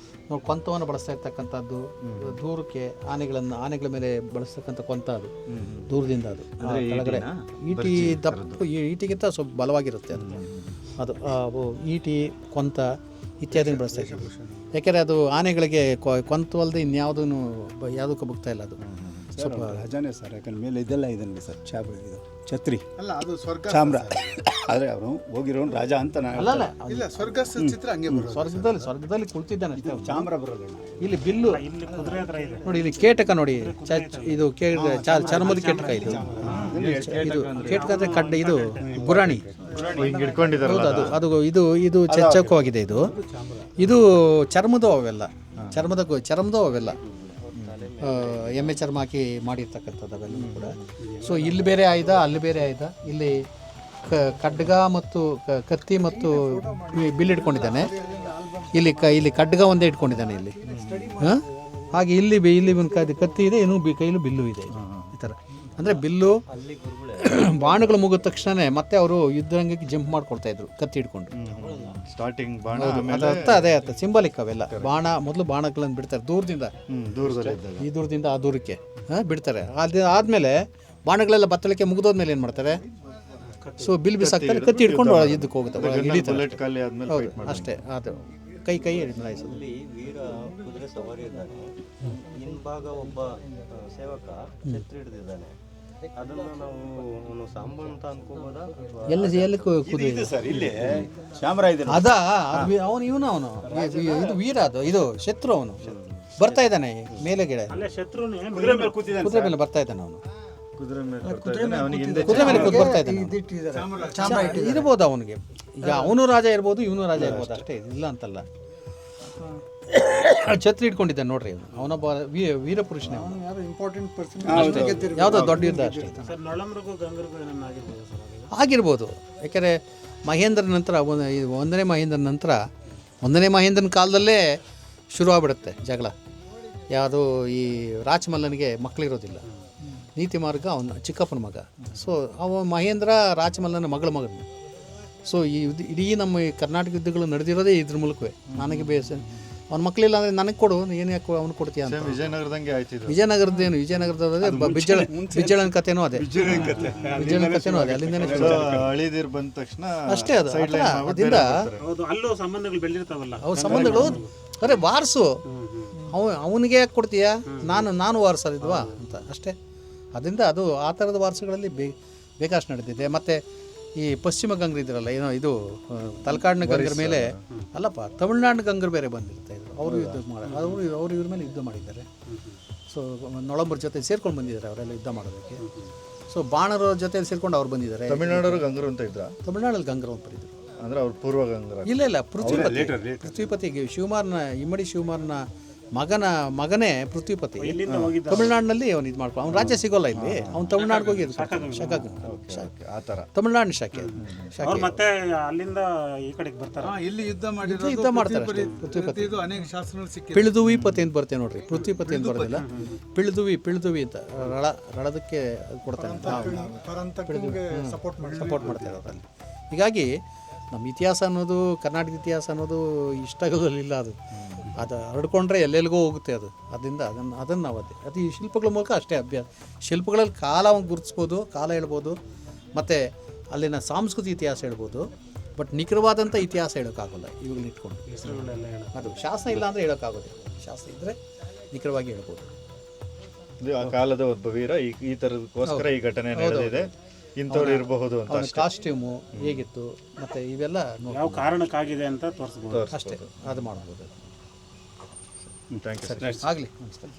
ನಾವು ಕೊಂತವನ್ನು ಬಳಸ್ತಾ ಇರ್ತಕ್ಕಂಥದ್ದು, ದೂರಕ್ಕೆ ಆನೆಗಳ ಮೇಲೆ ಬಳಸ್ತಕ್ಕಂಥ ಕೊಂತ ಅದು, ದೂರದಿಂದ ಅದು ಕೆಳಗಡೆ ಈಟಿ ದಪ್ಪ, ಈಟಿಗಿಂತ ಸ್ವಲ್ಪ ಬಲವಾಗಿರುತ್ತೆ ಅದು ಈಟಿ, ಕೊಂತ ಇತ್ಯಾದಿನ ಬಳಸ್ತಾ ಇದ್ದೀವಿ. ಯಾಕೆಂದರೆ ಅದು ಆನೆಗಳಿಗೆ ಕೊಂತು ಅಲ್ಲದೆ ಇನ್ಯಾವುದೂ ಯಾವುದಕ್ಕೂ ಬಗ್ತಾ ಇಲ್ಲ ಅದು. ಸ್ವಲ್ಪ ಅಜಾನೇ ಸರ್, ಯಾಕಂದ್ರೆ ಮೇಲೆ ಇದೆಲ್ಲ ಇದನ್ನೇ ಸರ್ ಇದು ಛತ್ರಿ ಅಲ್ಲ, ಅದು ಸ್ವರ್ಗ ಚಾಮ್ರ. ಆದರೆ ಅವನು ಹೋಗಿರೋನು ರಾಜ ಅಂತ ನಾನು ಅಲ್ಲ ಇಲ್ಲ, ಸ್ವರ್ಗ ಚಿತ್ರ ಹಂಗೆ ಬರೋದು. ಸ್ವರ್ಗದಲ್ಲಿ ಕುಳಿತಿದ್ದಾನೆ ಅಷ್ಟೇ. ಚಾಮ್ರ ಬರೋದಿಲ್ಲ. ಇಲ್ಲಿ ಬಿಲ್ಲು ನೋಡಿ, ಇಲ್ಲಿ ಕೇಟಕ ನೋಡಿ, ಇದು ಚರ್ಮದ ಕೇಟಕ ಇದು ಕೇಟಕ ಅಂದರೆ ಕಡ್ಡೆ, ಇದು ಗುರಾಣಿ ಹಿಡ್ಕೊಂಡಿದ್ದಾರೆ. ಹೌದು, ಅದು ಇದು ಚಚ್ಚಕವಾಗಿದೆ. ಇದು ಚರ್ಮದ ಅವೆಲ್ಲ, ಚರ್ಮದ ಅವೆಲ್ಲ ಎಮ್ಮೆ ಚರ್ಮ ಹಾಕಿ ಮಾಡಿರ್ತಕ್ಕಂಥದ್ದು ಅವೆಲ್ಲ ಕೂಡ. ಸೊ ಇಲ್ಲಿ ಬೇರೆ ಆಯುಧ, ಅಲ್ಲಿ ಬೇರೆ ಆಯುಧ. ಇಲ್ಲಿ ಖಡ್ಗ ಮತ್ತು ಕತ್ತಿ ಮತ್ತು ಬಿಲ್ ಇಟ್ಕೊಂಡಿದ್ದಾನೆ. ಇಲ್ಲಿ ಖಡ್ಗ ಒಂದೇ ಇಟ್ಕೊಂಡಿದ್ದಾನೆ ಇಲ್ಲಿ. ಹಾಗೆ ಇಲ್ಲಿ ಒಂದು ಕತ್ತಿ ಇದೆ, ಇನ್ನೂ ಕೈಲೂ ಬಿಲ್ಲು ಇದೆ. ಈ ಥರ ಅಂದರೆ ಬಿಲ್ಲು ಬಾಣಗಳು ಮುಗಿದ ತಕ್ಷಣ ಮತ್ತೆ ಅವರು ಯುದ್ಧರಂಗಕ್ಕೆ ಜಂಪ್ ಮಾಡ್ಕೊಳ್ತಾ ಇದ್ರು ಕತ್ತಿ ಹಿಡ್ಕೊಂಡು. ಸ್ಟಾರ್ಟಿಂಗ್ ಬಾಣ, ಅದೇ ಅರ್ಥ ಸಿಂಬಲಿಕ್ ಅವೆಲ್ಲ. ಮೊದಲು ಬಾಣಗಳನ್ನು ಬಿಡ್ತಾರೆ ದೂರದಿಂದ, ಈ ದೂರದಿಂದ ಆ ದೂರಕ್ಕೆ ಬಿಡ್ತಾರೆ. ಆದಮೇಲೆ ಬಾಣಗಳೆಲ್ಲ ಬತ್ತಳಿಕೆ ಮುಗಿದೋದ್ಮೇಲೆ ಏನು ಮಾಡ್ತಾರೆ, ಸೊ ಬಿಲ್ ಬಿಸಾಕ್ತಾರೆ, ಕತ್ತಿ ಹಿಡ್ಕೊಂಡು ಯುದ್ಧಕ್ಕೆ ಹೋಗುತ್ತೆ. ಹೌದು, ಅಷ್ಟೇ. ಅದು ಕೈ ಹಿಡಿದು ವೀರ ಕುದುರೆ ಸವಾರಿ ಇದ್ದಾನೆ, ಹಿಂಭಾಗ ಒಬ್ಬ ಸೇವಕ ಛತ್ರಿ ಹಿಡಿದಿದ್ದಾನೆ. ಅದನ್ನ ನಾವು ಸಾಂಬ ಅಂತ ಅನ್ಕೋಬೋದಾ? ಎಲ್ಲಿ ಕುದುರೆ ಸರ್ ಇಲ್ಲಿ ಚಾಮ್ರ ಇದೆ. ಅವನು ಇದು ವೀರ, ಇದು ಶತ್ರು. ಅವನು ಬರ್ತಾ ಇದ್ದಾನೆ ಮೇಲೆ ಗಿಡ, ಕುದುರೆ ಮೇಲೆ ಬರ್ತಾ ಇದ್ದಾನೆ. ಅವನು ಕುದುರೆ ಮೇಲೆ ಕೂತು ಬರ್ತಾ ಇದ್ದಾನೆ. ಇರ್ಬೋದು ಅವನಿಗೆ, ಈಗ ಅವನು ರಾಜ ಇರ್ಬೋದು, ಇವನು ರಾಜ ಇರ್ಬೋದು, ಅಷ್ಟೇ, ಇಲ್ಲ ಅಂತಲ್ಲ. ಛತ್ರಿ ಇಟ್ಕೊಂಡಿದ್ದಾನೆ ನೋಡ್ರಿ, ಅವನೊಬ್ಬ ವೀರಪುರುಷನೇ. ಇಂಪಾರ್ಟೆಂಟ್ ಪರ್ಸನ್ ಯಾವುದೋ ದೊಡ್ಡ ಯುದ್ಧ ಅಷ್ಟೇ ಆಗಿರ್ಬೋದು. ಯಾಕೆಂದರೆ ಮಹೇಂದ್ರನ ನಂತರ, ಒಂದನೇ ಮಹೇಂದ್ರನ ಕಾಲದಲ್ಲೇ ಶುರು ಆಗ್ಬಿಡುತ್ತೆ ಜಗಳ. ಯಾವುದು, ಈ ರಾಚಮಲ್ಲನಿಗೆ ಮಕ್ಕಳಿರೋದಿಲ್ಲ, ನೀತಿ ಮಾರ್ಗ ಅವನ ಚಿಕ್ಕಪ್ಪನ ಮಗ. ಸೊ ಮಹೇಂದ್ರ ರಾಚಮಲ್ಲನ ಮಗನು. ಸೊ ಇಡೀ ನಮ್ಮ ಕರ್ನಾಟಕ ಯುದ್ಧಗಳು ನಡೆದಿರೋದೇ ಇದ್ರ ಮೂಲಕವೇ. ನನಗೆ ಅವ್ನ ಮಕ್ಕಳಿಲ್ಲ ಅಂದರೆ ನನಗೆ ಕೊಡು, ಏನು ಯಾಕೆ ಅವ್ನು ಕೊಡ್ತೀಯ ಅಂತ. ವಿಜಯನಗರದಂಗೆ ಆಯ್ತು. ವಿಜಯನಗರದ ಬಿಜ್ಜಳನ ಕಥೆನೂ ಅದೇ, ಬಿಜ್ಜಳನ ಕಥೆನೂ ಅದೇ. ಅಲ್ಲಿಂದನೇ ಹಳಿದಿರ್ ಬಂದ ತಕ್ಷಣ ಅಷ್ಟೇ. ಅದರಿಂದ ಅವ್ರ ಸಂಬಂಧಗಳು ಅರೆ ವಾರಸು, ಅವನಿಗೆ ಯಾಕೆ ಕೊಡ್ತೀಯ, ನಾನು ವಾರಸರಿದ್ವಾ ಅಂತ ಅಷ್ಟೇ. ಅದರಿಂದ ಅದು ಆ ಥರದ ವಾರಸುಗಳಲ್ಲಿ ಬೇಕಾಷ್ಟು ನಡೆದಿದೆ. ಮತ್ತು ಈ ಪಶ್ಚಿಮ ಗಂಗರು ಇದ್ರಲ್ಲ, ಏನೋ ಇದು ತಲಕಾಡಿನ ಗಂಗರ ಮೇಲೆ ಅಲ್ಲಪ್ಪ, ತಮಿಳ್ನಾಡಿನ ಗಂಗರು ಬೇರೆ ಬಂದಿರ್ತಾ ಇದ್ರು. ಅವರು ಯುದ್ಧ ಅವರು ಇವ್ರ ಮೇಲೆ ಯುದ್ಧ ಮಾಡಿದ್ದಾರೆ. ಸೊ ನೊಳಂಬರ ಜೊತೆ ಸೇರ್ಕೊಂಡು ಬಂದಿದ್ದಾರೆ ಅವರೆಲ್ಲ ಯುದ್ಧ ಮಾಡೋದಕ್ಕೆ. ಸೊ ಬಾಣರ ಜೊತೆ ಸೇರ್ಕೊಂಡು ಅವ್ರು ಬಂದಿದ್ದಾರೆ. ತಮಿಳ್ನಾಡವರು ಗಂಗರು ಅಂತ ಇದ್ರ, ತಮಿಳ್ನಾಡಲ್ಲಿ ಗಂಗರು ಅಂತ ಬರೀದ್ರು. ಅಂದ್ರೆ ಅವ್ರು ಪೂರ್ವ ಗಂಗರ. ಇಲ್ಲ, ಪೃಥ್ವಿಪತಿಗೆ ಇಮ್ಮಡಿ ಶಿವಮಾರನ ಮಗನೇ ಪೃಥ್ವಿಪತಿ. ತಮಿಳ್ನಾಡಿನಲ್ಲಿ ಅವನು ಇದು ಮಾಡ್ಕೊ, ಅವ್ನು ರಾಜ್ಯ ಸಿಗೋಲ್ಲ ಇಲ್ಲಿ, ಅವ್ನು ತಮಿಳ್ನಾಡಿಗೆ ಹೋಗಿ ತಮಿಳ್ನಾಡಿನ ಶಾಖೆ ಮತ್ತೆ ಅಲ್ಲಿಂದ ಈ ಕಡೆಗೆ ಬರ್ತಾರೆ, ಇಲ್ಲಿ ಯುದ್ಧ ಮಾಡ್ತಾರೆ ಅಷ್ಟೇ. ಪೃಥ್ವಿಪತಿ ಸಿಕ್ಕಿ ಪಿಳುದುವಿಪತಿ ಅಂತ ಬರ್ತೇವೆ ನೋಡ್ರಿ, ಪೃಥ್ವಿಪತಿ ಅಂತ ಬರೋದಿಲ್ಲ, ಪಿಳುದುವಿ ಅಂತ ರಳದಕ್ಕೆ ಕೊಡ್ತಾರೆ ಅಂತ ಸಪೋರ್ಟ್ ಮಾಡ್ತಾರೆ ಅವರಲ್ಲಿ. ಹೀಗಾಗಿ ನಮ್ಮ ಇತಿಹಾಸ ಅನ್ನೋದು, ಕರ್ನಾಟಕ ಇತಿಹಾಸ ಅನ್ನೋದು ಇಷ್ಟಗಳಿಲ್ಲ. ಅದು ಹರಡ್ಕೊಂಡ್ರೆ ಎಲ್ಲೆಲ್ಲಿಗೋ ಹೋಗುತ್ತೆ ಅದು. ಅದರಿಂದ ಅದನ್ನು ನಾವು ಅದು ಈ ಶಿಲ್ಪಗಳ ಮೂಲಕ ಅಷ್ಟೇ ಅಭ್ಯಾಸ. ಶಿಲ್ಪಗಳಲ್ಲಿ ಕಾಲವನ್ನು ಗುರುತಿಸ್ಬೋದು, ಕಾಲ ಹೇಳ್ಬೋದು, ಮತ್ತು ಅಲ್ಲಿನ ಸಾಂಸ್ಕೃತಿಕ ಇತಿಹಾಸ ಹೇಳ್ಬೋದು. ಬಟ್ ನಿಖರವಾದಂಥ ಇತಿಹಾಸ ಹೇಳೋಕ್ಕಾಗೋಲ್ಲ ಇವುಗಳನ್ನ ಇಟ್ಕೊಂಡು. ಅದು ಶಾಸನ ಇಲ್ಲ ಅಂದರೆ ಹೇಳೋಕ್ಕಾಗೋದಿಲ್ಲ, ಶಾಸನ ಇದ್ದರೆ ನಿಖರವಾಗಿ ಹೇಳ್ಬೋದು. ಆ ಕಾಲದ ಒಬ್ಬ ವೀರ ಈ ಥರದಕ್ಕೋಸ್ಕರ ಈ ಘಟನೆ ನಡೆದಿದೆ, ಇಂಥವ್ರು ಇರಬಹುದು ಅಂತ. ಅವನ ಕಾಸ್ಟ್ಯೂಮು ಹೇಗಿತ್ತು, ಮತ್ತು ಇವೆಲ್ಲ ಯಾವ ಕಾರಣಕ್ಕಾಗಿದೆ ಅಂತ ತೋರಿಸ್ಬೋದು ಅಷ್ಟೇ. ಅದು ಮಾಡ್ಬೋದು. Thank you. ಆಗಲಿ, ನಮಸ್ಕಾರ.